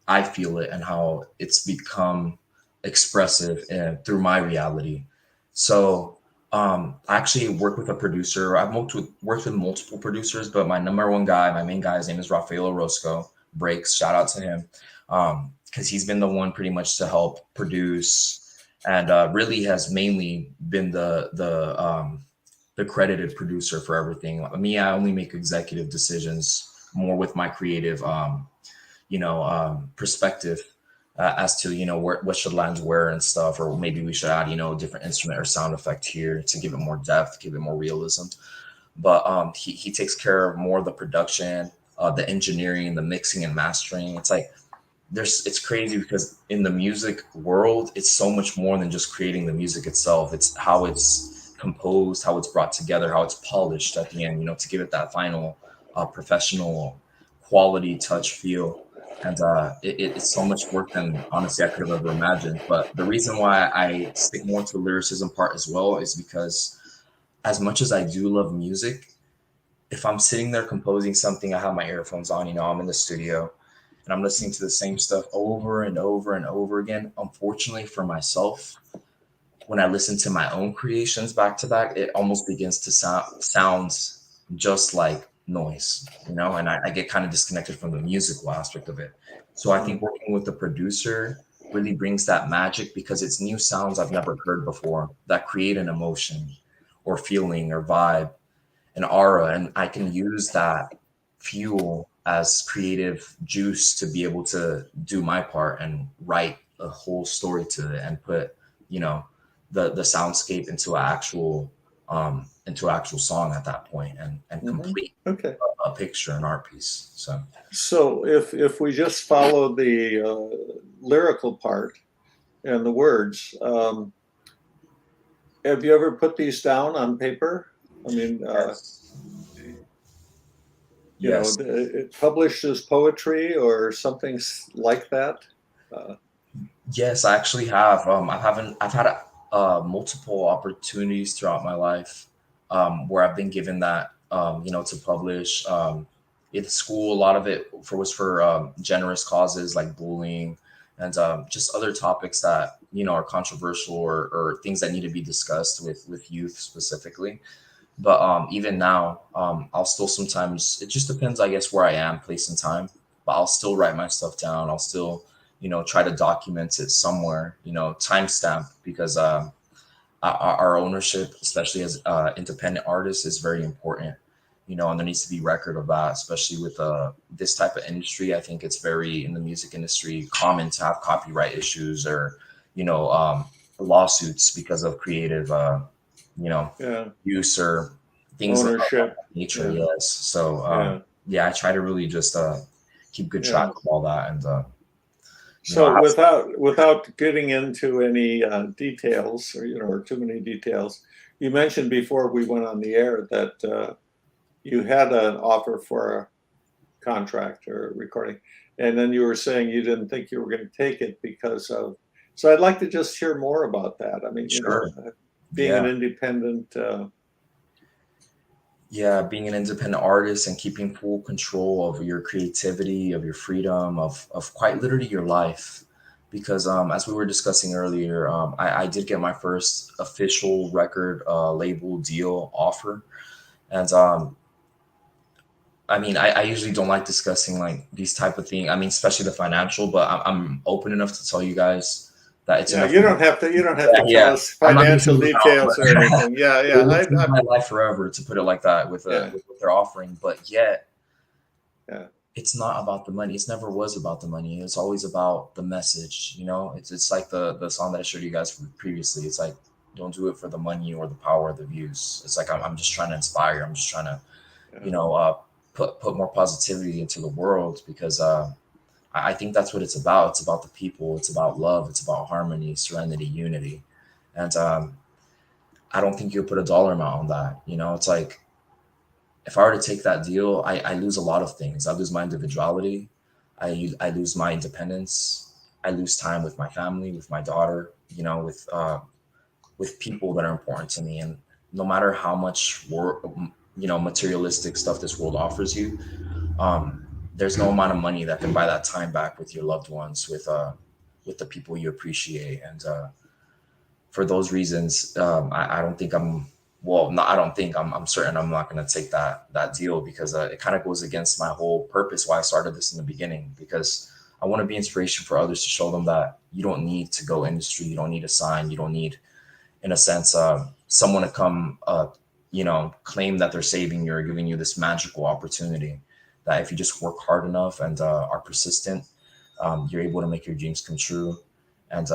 Speaker 3: I feel it and how it's become expressive through my reality. So I actually work with a producer. I've worked with multiple producers, but my number one guy, my main guy, his name is Rafael Orozco. Breaks, shout out to him, because he's been the one pretty much to help produce and really has mainly been the credited producer for everything. Me, I only make executive decisions more with my creative perspective as to what should land where and stuff, or maybe we should add a different instrument or sound effect here to give it more depth, give it more realism. But he takes care of more of the production, the engineering, the mixing and mastering. It's like it's crazy because in the music world, it's so much more than just creating the music itself. It's how it's composed, how it's brought together, how it's polished at the end, to give it that final professional quality touch feel. And it's so much work than honestly I could have ever imagined. But the reason why I stick more to the lyricism part as well is because as much as I do love music, if I'm sitting there composing something, I have my earphones on, I'm in the studio and I'm listening to the same stuff over and over and over again. Unfortunately for myself, when I listen to my own creations back to back, it almost begins to sound just like noise, and I get kind of disconnected from the musical aspect of it. So I think working with the producer really brings that magic because it's new sounds I've never heard before that create an emotion or feeling or vibe, an aura, and I can use that fuel as creative juice to be able to do my part and write a whole story to it and put, you know, the soundscape into actual song at that point, and complete
Speaker 1: Okay.
Speaker 3: a picture, an art piece.
Speaker 1: So if we just follow the lyrical part and the words, have you ever put these down on paper? I mean,
Speaker 3: Yes.
Speaker 1: you know,
Speaker 3: Yes.
Speaker 1: it published as poetry or something like that. Uh,
Speaker 3: Yes, I actually have. I've had multiple opportunities throughout my life where I've been given that, to publish. In school, a lot of it was for generous causes like bullying and just other topics that are controversial, or things that need to be discussed with youth specifically. But even now, I'll still sometimes, it just depends, I guess, where I am, place and time. But I'll still write my stuff down. I'll still, try to document it somewhere, timestamp, because our ownership, especially as independent artists, is very important. And there needs to be record of that, especially with this type of industry. I think it's very, in the music industry, common to have copyright issues, or lawsuits because of creative
Speaker 1: yeah,
Speaker 3: use or things of
Speaker 1: ownership.
Speaker 3: that nature.
Speaker 1: Yeah,
Speaker 3: Yes. So
Speaker 1: yeah,
Speaker 3: yeah, I try to really just keep good track
Speaker 1: yeah.
Speaker 3: of all that, and I
Speaker 1: So
Speaker 3: have,
Speaker 1: without getting into any details, or too many details, you mentioned before we went on the air that you had an offer for a contract or a recording, and then you were saying you didn't think you were going to take it because of. So I'd like to just hear more about that. I mean,
Speaker 3: sure.
Speaker 1: being an
Speaker 3: Yeah.
Speaker 1: independent.
Speaker 3: Yeah, being an independent artist and keeping full control of your creativity, of your freedom, of quite literally your life. Because as we were discussing earlier, I did get my first official record label deal offer. And I mean, I usually don't like discussing like these type of things. I mean, especially the financial, but I'm open enough to tell you guys that it's
Speaker 1: Yeah,
Speaker 3: enough.
Speaker 1: you don't have to. You don't have
Speaker 3: Yeah,
Speaker 1: to tell
Speaker 3: yeah.
Speaker 1: us
Speaker 3: I'm not going to
Speaker 1: financial
Speaker 3: move out,
Speaker 1: details or
Speaker 3: but
Speaker 1: anything. Yeah,
Speaker 3: it
Speaker 1: yeah.
Speaker 3: will change my life forever, to put it like that,
Speaker 1: Yeah,
Speaker 3: with what they're offering. But yet,
Speaker 1: yeah,
Speaker 3: it's not about the money. It's never was about the money. It's always about the message. It's like the song that I showed you guys previously. It's like, don't do it for the money or the power or the views. It's like I'm just trying to inspire. I'm just trying to, you
Speaker 1: yeah,
Speaker 3: know, uh, put more positivity into the world, because I think that's what it's about. It's about the people. It's about love. It's about harmony, serenity, unity, and I don't think you'll put a dollar amount on that. It's like, if I were to take that deal, I lose a lot of things. I lose my individuality. I lose my independence. I lose time with my family, with my daughter, with people that are important to me. And no matter how much materialistic stuff this world offers you, um, there's no amount of money that can buy that time back with your loved ones, with the people you appreciate. And for those reasons, I don't think I'm. Well, no, I don't think I'm certain I'm not going to take that deal, because it kind of goes against my whole purpose why I started this in the beginning. Because I want to be inspiration for others, to show them that you don't need to go industry, you don't need a sign, you don't need, in a sense, someone to come, claim that they're saving you or giving you this magical opportunity. That if you just work hard enough and are persistent, you're able to make your dreams come true. And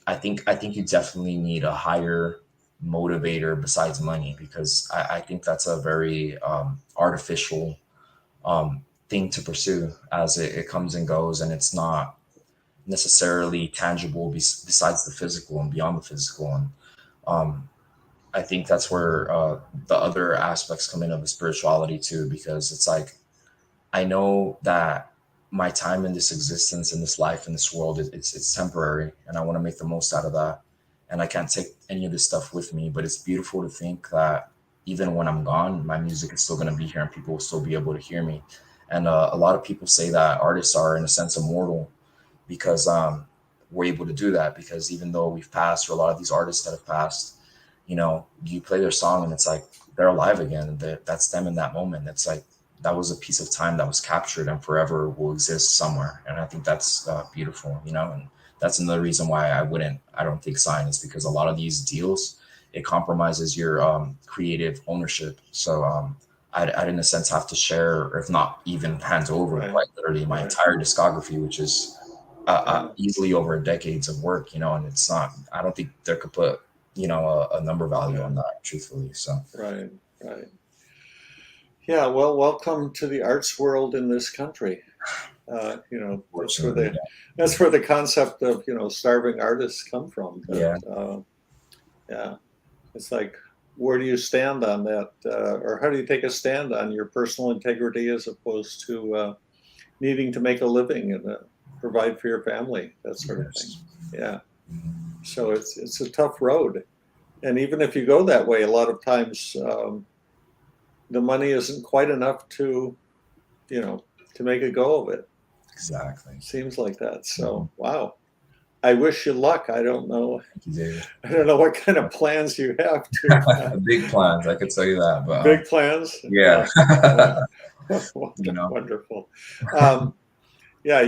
Speaker 3: I think you definitely need a higher motivator besides money, because I think that's a very artificial thing to pursue, as it comes and goes, and it's not necessarily tangible besides the physical and beyond the physical. And um, I think that's where the other aspects come in of the spirituality too, because it's like, I know that my time in this existence, in this life, in this world, it's temporary, and I want to make the most out of that. And I can't take any of this stuff with me, but it's beautiful to think that even when I'm gone, my music is still going to be here, and people will still be able to hear me. And a lot of people say that artists are, in a sense, immortal, because we're able to do that. Because even though we've passed, or a lot of these artists that have passed, you play their song and it's like they're alive again. That's them in that moment. It's like that was a piece of time that was captured and forever will exist somewhere. And I think that's beautiful, and that's another reason why I don't think sign, is because a lot of these deals, it compromises your creative ownership. So I'd in a sense have to share, or if not even hand over,
Speaker 1: right,
Speaker 3: quite literally, my
Speaker 1: right,
Speaker 3: entire discography, which is
Speaker 1: yeah,
Speaker 3: easily over decades of work, and it's not, I don't think there could put a number value
Speaker 1: Yeah.
Speaker 3: on that, truthfully. So
Speaker 1: Right. Right. Yeah. Well, welcome to the arts world in this country.
Speaker 3: fortunately,
Speaker 1: That's where the concept of starving artists come from.
Speaker 3: yeah.
Speaker 1: Yeah, it's like, where do you stand on that, or how do you take a stand on your personal integrity as opposed to needing to make a living and provide for your family, that sort of thing.
Speaker 3: Yes.
Speaker 1: Yeah,
Speaker 3: Mhm.
Speaker 1: so it's a tough road, and even if you go that way, a lot of times the money isn't quite enough to you know to make a go of it.
Speaker 3: Exactly.
Speaker 1: Seems like that.
Speaker 3: Mhm.
Speaker 1: So wow. I wish you luck. I don't know.
Speaker 3: Thank you, David.
Speaker 1: I don't know what kind of plans you have to.
Speaker 3: Big plans, I could tell you that, but
Speaker 1: Big plans.
Speaker 3: yeah.
Speaker 1: Yeah. Yeah.
Speaker 3: you know,
Speaker 1: Wonderful. Um, yeah.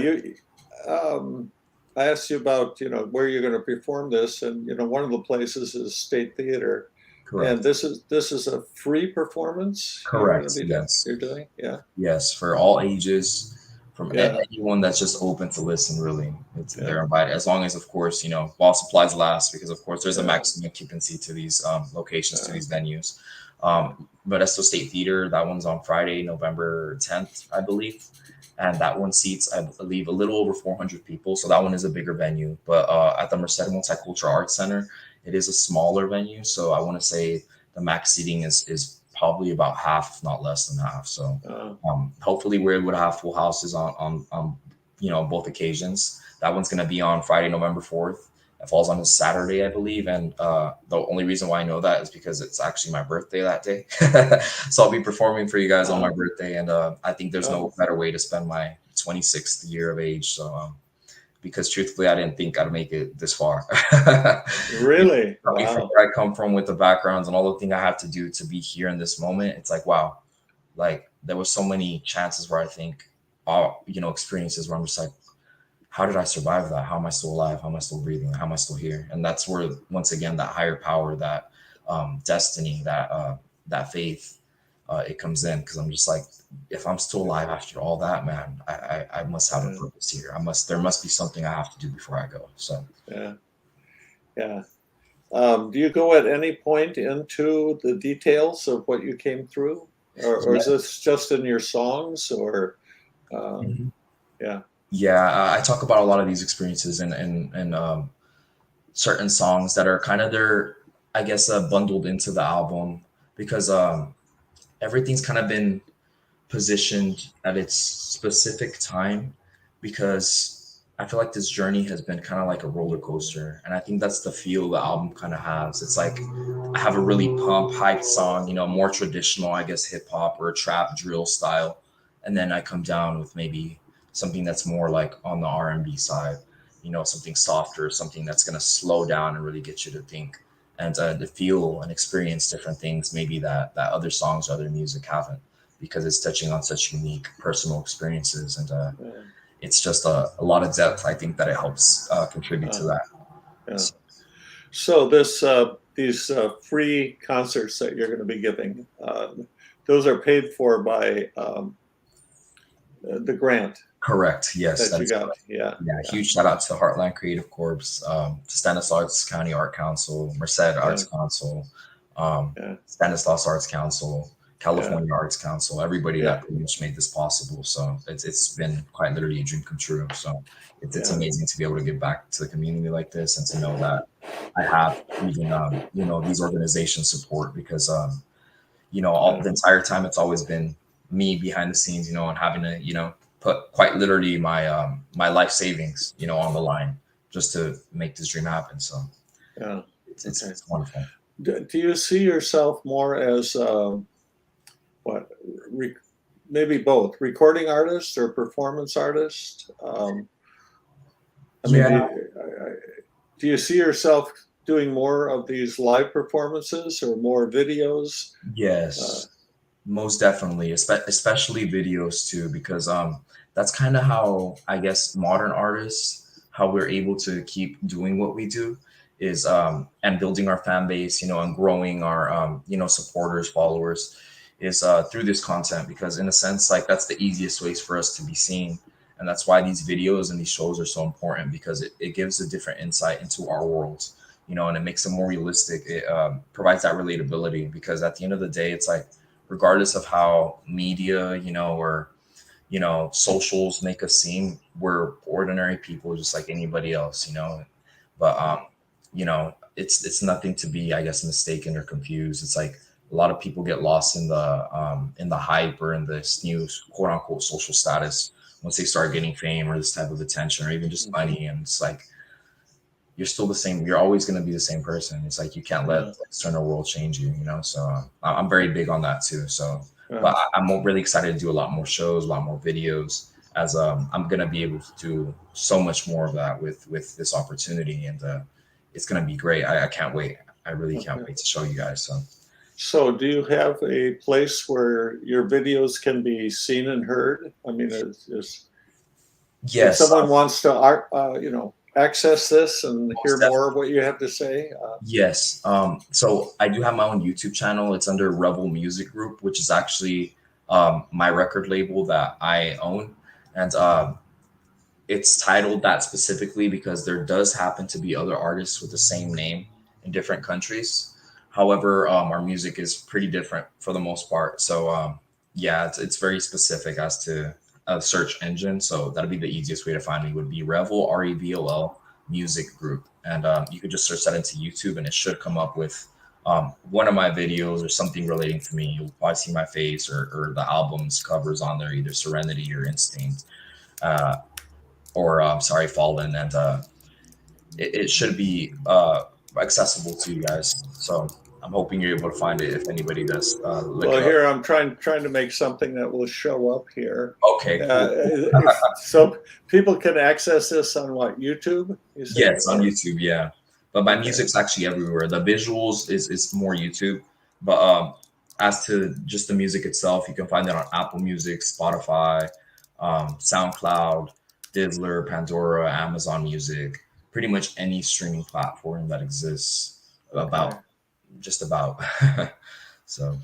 Speaker 1: Um, I asked you about where you're going to perform this, and one of the places is State Theater, and
Speaker 3: correct.
Speaker 1: this is a free performance you're going to
Speaker 3: Correct.
Speaker 1: be doing.
Speaker 3: Yes.
Speaker 1: You're doing. Yeah.
Speaker 3: Yes, for all ages, from
Speaker 1: Yeah.
Speaker 3: anyone that's just open to listen. Really, they're
Speaker 1: Yeah.
Speaker 3: invited as long as, of course, while supplies last, because of course there's a
Speaker 1: Yeah.
Speaker 3: maximum occupancy to these locations, to
Speaker 1: Yeah.
Speaker 3: these venues.
Speaker 1: Yeah.
Speaker 3: But Esto State Theater, that one's on Friday, November 10th, I believe, and that one seats, I believe, a little over 400 people. So that one is a bigger venue. But at the Merced Multicultural Arts Center, it is a smaller venue. So I want to say the max seating is probably about half, if not less than half. So
Speaker 1: Uh,
Speaker 3: hopefully we're able to have full houses on both occasions. That one's going to be on Friday, November 4th. It falls on a Saturday, I believe, and the only reason why I know that is because it's actually my birthday that day. So I'll be performing for you guys on my
Speaker 1: uh,
Speaker 3: birthday, and I think there's no
Speaker 1: oh,
Speaker 3: better way to spend my 26th year of age. So because truthfully, I didn't think I'd make it this far.
Speaker 1: really?
Speaker 3: Coming from
Speaker 1: Wow.
Speaker 3: where I come from with the backgrounds and all the thing I have to do to be here in this moment, it's like, wow, like there was so many chances where I think, experiences where I'm just like, how did I survive that? How am I still alive? How am I still breathing? How am I still here? And that's where, once again, that higher power, that destiny, that faith, it comes in. Because I'm just like, if I'm still alive after all that, man, I must have a
Speaker 1: Yeah.
Speaker 3: purpose here. There must be something I have to do before I go. So
Speaker 1: Yeah. Yeah. Do you go at any point into the details of what you came through, or is
Speaker 3: yeah.
Speaker 1: this just in your songs, or
Speaker 3: Mhm.
Speaker 1: yeah,
Speaker 3: Yeah, I talk about a lot of these experiences and certain songs that are kind of there, I guess, bundled into the album because everything's kind of been positioned at its specific time because I feel like this journey has been kind of like a roller coaster. And I think that's the feel the album kind of has. It's like I have a really pump, hyped song, more traditional, I guess, hip hop or trap drill style. And then I come down with maybe something that's more like on the R&B side, something softer, something that's going to slow down and really get you to think and to feel and experience different things maybe that other songs or other music haven't, because it's touching on such unique personal experiences, and
Speaker 1: yeah,
Speaker 3: it's just a lot of depth. I think that it helps contribute to
Speaker 1: uh,
Speaker 3: that.
Speaker 1: yeah.
Speaker 3: So,
Speaker 1: So these free concerts that you're going to be giving, those are paid for by the grant
Speaker 3: correct. Yes,
Speaker 1: that
Speaker 3: that
Speaker 1: you
Speaker 3: is
Speaker 1: got.
Speaker 3: correct.
Speaker 1: Yeah,
Speaker 3: Yeah,
Speaker 1: yeah,
Speaker 3: huge shout out to Heartland Creative Corps, to Stanislaus County Art Council, Merced
Speaker 1: yeah,
Speaker 3: Arts Council,
Speaker 1: yeah,
Speaker 3: Stanislaus Arts Council,
Speaker 1: yeah,
Speaker 3: California Arts Council, everybody
Speaker 1: yeah,
Speaker 3: that pretty much made this possible. So it's been quite literally a dream come true. So it's
Speaker 1: yeah,
Speaker 3: amazing to be able to give back to the community like this and to know that I have even these organizations support, because all
Speaker 1: yeah,
Speaker 3: the entire time it's always been me behind the scenes, and having to put quite literally my life savings on the line just to make this dream happen. So
Speaker 1: yeah.
Speaker 3: it's it's,
Speaker 1: Okay.
Speaker 3: it's wonderful.
Speaker 1: Do you see yourself more as what, re- maybe both, recording artist or performance artist? I mean,
Speaker 3: Yeah.
Speaker 1: do you see yourself doing more of these live performances or more videos? Uh,
Speaker 3: Yes, most definitely, especially videos too, because that's kind of how I guess modern artists, how we're able to keep doing what we do is and building our fan base, and growing our supporters, followers, is through this content, because in a sense, like, that's the easiest ways for us to be seen. And that's why these videos and these shows are so important, because it gives a different insight into our world. you know, and it makes it more realistic. It provides that relatability, because at the end of the day, it's like, regardless of how media, you know, or, you know, socials make us seem, we're ordinary people just like anybody else, you know. But you know, it's nothing to be, I guess, mistaken or confused. It's like a lot of people get lost in the hype or in this new quote unquote social status once they start getting fame or this type of attention or even just money. And it's like, you're still the same. You're always going to be the same person. It's like, you can't let the external world change you, you know? So I'm very big on that too. So, but I'm really excited to do a lot more shows, a lot more videos, as I'm going to be able to do so much more of that with this opportunity. And it's going to be great. I can't wait. I really can't wait to show you guys.
Speaker 1: So do you have a place where your videos can be seen and heard? I mean, if
Speaker 3: yes,
Speaker 1: someone wants to, you know, access this and hear
Speaker 3: definitely
Speaker 1: more of what you have to say.
Speaker 3: Yes. So I do have my own YouTube channel. It's under Revol Music Group, which is actually my record label that I own. And it's titled that specifically because there does happen to be other artists with the same name in different countries. However, our music is pretty different for the most part. So yeah, it's very specific as to a search engine. So that'd be the easiest way to find me, would be Revol, Revol Music Group. And you could just search that into YouTube and it should come up with one of my videos or something relating to me. You'll probably see my face or the album's covers on there, either Serenity or Instinct. Or sorry, Fallen, and it should be accessible to you guys. So I'm hoping you're able to find it if anybody does.
Speaker 1: Well, here I'm trying to make something that will show up here.
Speaker 3: Okay. Cool.
Speaker 1: So people can access this on what, YouTube?
Speaker 3: Yes, on YouTube. Yeah, but my music's actually everywhere. The visuals is more YouTube, but as to just the music itself, you can find it on Apple Music, Spotify, SoundCloud, Dizzler, Pandora, Amazon Music, pretty much any streaming platform that exists. Just about. So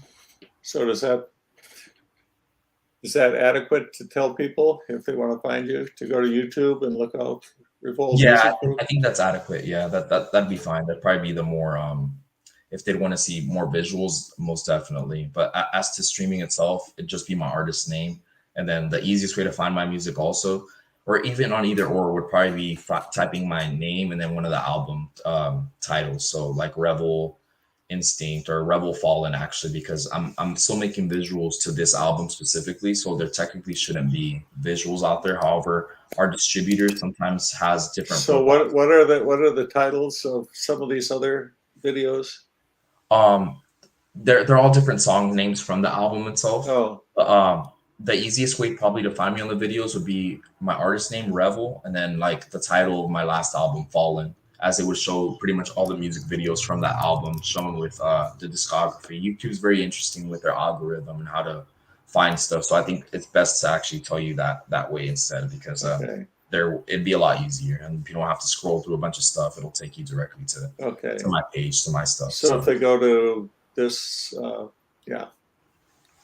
Speaker 1: is that adequate to tell people if they want to find you to go to YouTube and look out Revol?
Speaker 3: Yeah, I think that's adequate. Yeah, that'd be fine. That'd probably be the more if they'd want to see more visuals, most definitely. But as to streaming itself, it'd just be my artist name, and then the easiest way to find my music also, or even on either or, would probably be typing my name and then one of the album titles. So like Revol Instinct or Revol Fallen, actually, because I'm still making visuals to this album specifically, so there technically shouldn't be visuals out there. However, our distributor sometimes has different.
Speaker 1: So what are the titles of some of these other videos?
Speaker 3: They're all different song names from the album itself.
Speaker 1: Oh.
Speaker 3: The easiest way probably to find me on the videos would be my artist name, Revol, and then like the title of my last album, Fallen, as it would show pretty much all the music videos from that album shown with the discography. YouTube's very interesting with their algorithm and how to find stuff. So I think it's best to actually tell you that way instead, because it'd be a lot easier, and you don't have to scroll through a bunch of stuff. It'll take you directly to my page, to my stuff.
Speaker 1: So if they go to this,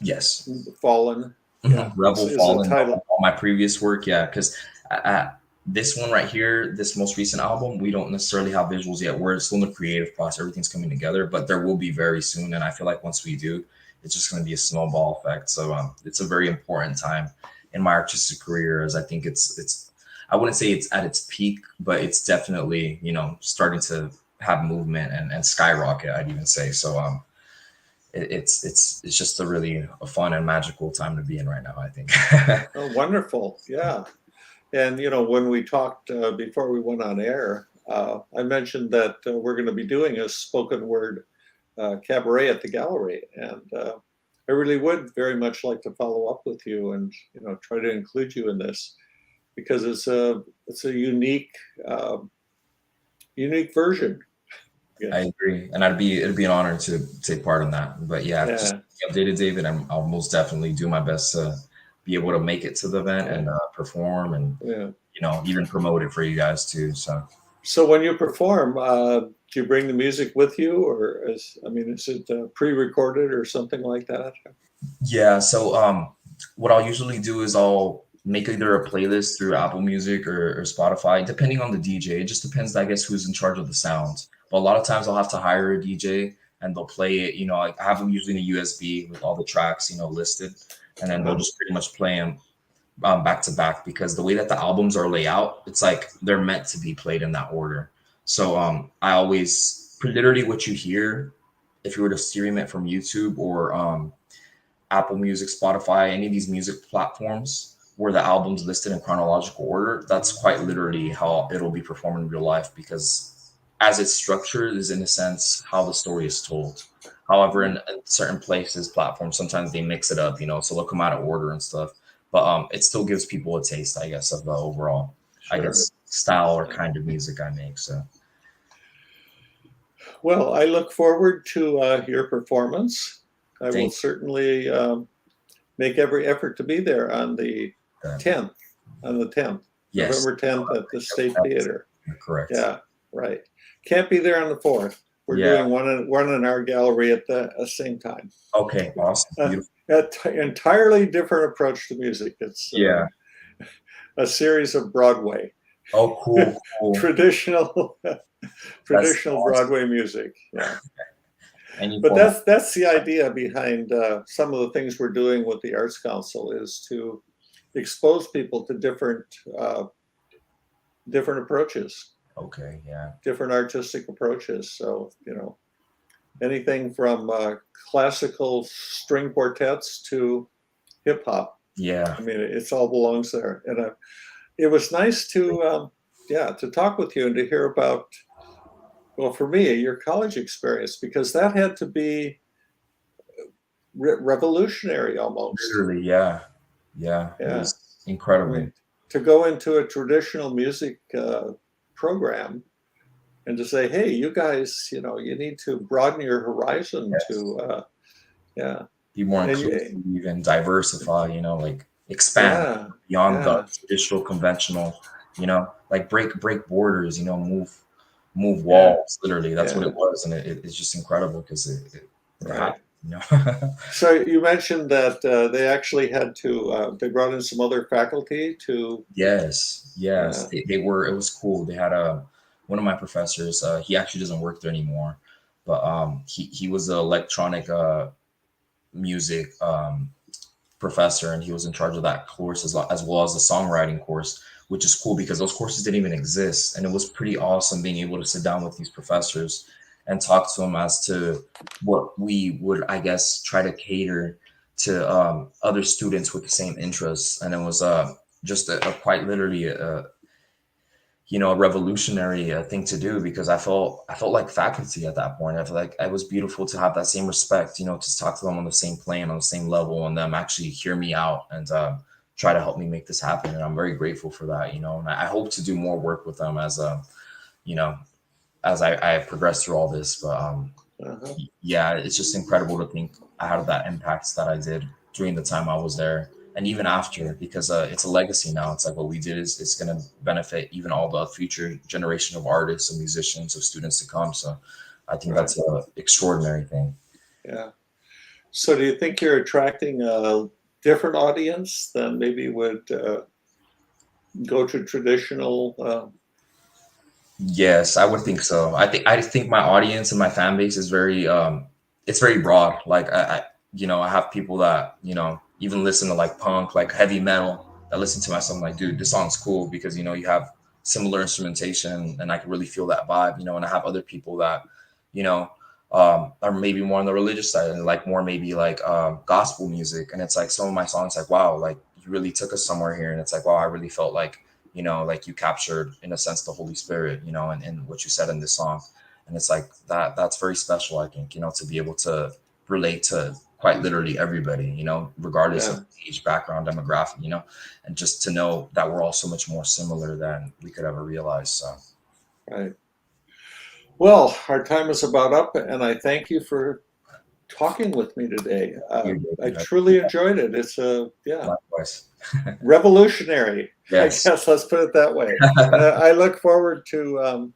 Speaker 3: yes,
Speaker 1: Fallen.
Speaker 3: Revol Fallen, all my previous work, because this one right here, this most recent album, we don't necessarily have visuals yet. We're still in the creative process. Everything's coming together, but there will be very soon. And I feel like once we do, it's just going to be a snowball effect. So it's a very important time in my artistic career, as I think it's I wouldn't say it's at its peak, but it's definitely, you know, starting to have movement and skyrocket, I'd even say. So it's just a fun and magical time to be in right now, I think.
Speaker 1: Oh, wonderful. Yeah. And, you know, when we talked before we went on air, I mentioned that we're going to be doing a spoken word cabaret at the gallery. And I really would very much like to follow up with you and, you know, try to include you in this, because it's a unique version.
Speaker 3: Yes. I agree, and it'd be an honor to take part in that. But just updated, David. I'll most definitely do my best to be able to make it to the event and perform, and you know, even promote it for you guys too. So
Speaker 1: when you perform, do you bring the music with you, or is it pre-recorded or something like that?
Speaker 3: Yeah. So what I'll usually do is I'll make either a playlist through Apple Music or Spotify, depending on the DJ. It just depends, I guess, who's in charge of the sound. But a lot of times I'll have to hire a DJ and they'll play it. You know, like I have them using a USB with all the tracks, you know, listed, and then they'll just pretty much play them back to back, because the way that the albums are laid out, it's like they're meant to be played in that order. So I always literally what you hear if you were to stream it from YouTube or Apple Music, Spotify, any of these music platforms where the album's listed in chronological order, that's quite literally how it'll be performed in real life, because as it's structured is in a sense how the story is told. However, in certain places, platforms, sometimes they mix it up, you know, so they'll come out of order and stuff. But it still gives people a taste, I guess, of the overall, I guess, style or kind of music I make. So,
Speaker 1: Well, I look forward to your performance. I will
Speaker 3: thank
Speaker 1: certainly make every effort to be there on the
Speaker 3: you.
Speaker 1: 10th,
Speaker 3: Yes,
Speaker 1: November 10th at the State
Speaker 3: that's
Speaker 1: Theater.
Speaker 3: correct.
Speaker 1: Yeah, right. Can't be there on the 4th. We're
Speaker 3: Yeah.
Speaker 1: doing one in our gallery at the same time.
Speaker 3: Okay, awesome. Beautiful.
Speaker 1: Entirely different approach to music. It's
Speaker 3: Yeah.
Speaker 1: a series of Broadway,
Speaker 3: Oh, cool.
Speaker 1: traditional
Speaker 3: awesome.
Speaker 1: Broadway music. Yeah.
Speaker 3: And
Speaker 1: But that's the idea behind some of the things we're doing with the Arts Council, is to expose people to different approaches,
Speaker 3: okay, yeah.
Speaker 1: different artistic approaches. So, you know, anything from classical string quartets to hip hop.
Speaker 3: Yeah.
Speaker 1: I mean, it's all belongs there. And it was nice to talk with you and to hear about, well, for me, your college experience, because that had to be revolutionary almost.
Speaker 3: Literally, yeah. It was incredible.
Speaker 1: I mean, to go into a traditional music program and to say, hey, you guys, you know, you need to broaden your horizon.
Speaker 3: Yes.
Speaker 1: To
Speaker 3: Be more inclusive and diversify, you know, like expand beyond the traditional conventional, you know, like break borders, you know, move walls. Literally, that's what it was. And it's just incredible because it happened, you know.
Speaker 1: So you mentioned that they actually had to they brought in some other faculty to.
Speaker 3: Yes. They were, it was cool. They had one of my professors, he actually doesn't work there anymore, but he was an electronic music professor, and he was in charge of that course as well as the songwriting course, which is cool because those courses didn't even exist. And it was pretty awesome being able to sit down with these professors and talk to them as to what we would, I guess, try to cater to other students with the same interests. And it was just a quite literally a revolutionary thing to do, because I felt like faculty at that point. I feel like it was beautiful to have that same respect, you know, to talk to them on the same plane, on the same level, and them actually hear me out and try to help me make this happen. And I'm very grateful for that, you know, and I hope to do more work with them as as I progress through all this. But yeah, it's just incredible to think I had that impact that I did during the time I was there. And even after, because it's a legacy now. It's like what we did is it's going to benefit even all the future generation of artists and musicians, of students to come. So I think that's an extraordinary thing.
Speaker 1: Yeah. So do you think you're attracting a different audience than maybe would go to traditional?
Speaker 3: Yes, I would think so. I think my audience and my fan base is very it's very broad. Like I have people that, you know, even listen to like punk, like heavy metal, that listen to my song like, dude, this song's cool because, you know, you have similar instrumentation and I can really feel that vibe, you know. And I have other people that, you know, are maybe more on the religious side and like more maybe like gospel music. And it's like some of my songs like, wow, like you really took us somewhere here. And it's like, wow, I really felt like, you know, like you captured in a sense the Holy Spirit, you know, and what you said in this song. And it's like that's very special, I think, you know, to be able to relate to quite literally everybody, you know, regardless of age, background, demographic, you know, and just to know that we're all so much more similar than we could ever realize. So
Speaker 1: Right. Well, our time is about up, and I thank you for talking with me today. I truly enjoyed it. It's
Speaker 3: likewise.
Speaker 1: Revolutionary.
Speaker 3: Yes.
Speaker 1: I guess let's put it that way. I look forward to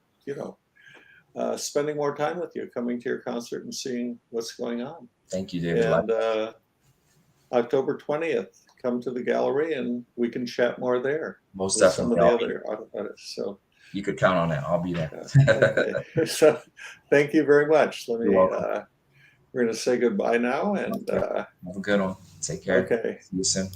Speaker 1: spending more time with you, coming to your concert and seeing what's going on.
Speaker 3: Thank you, David.
Speaker 1: And October 20th, come to the gallery and we can chat more there.
Speaker 3: Most definitely.
Speaker 1: Some of the other artists. So
Speaker 3: You could count on it. I'll be there.
Speaker 1: Okay. So thank you very much.
Speaker 3: You're welcome.
Speaker 1: We're going to say goodbye now, and
Speaker 3: Have a good one. Take care.
Speaker 1: okay.
Speaker 3: See you soon.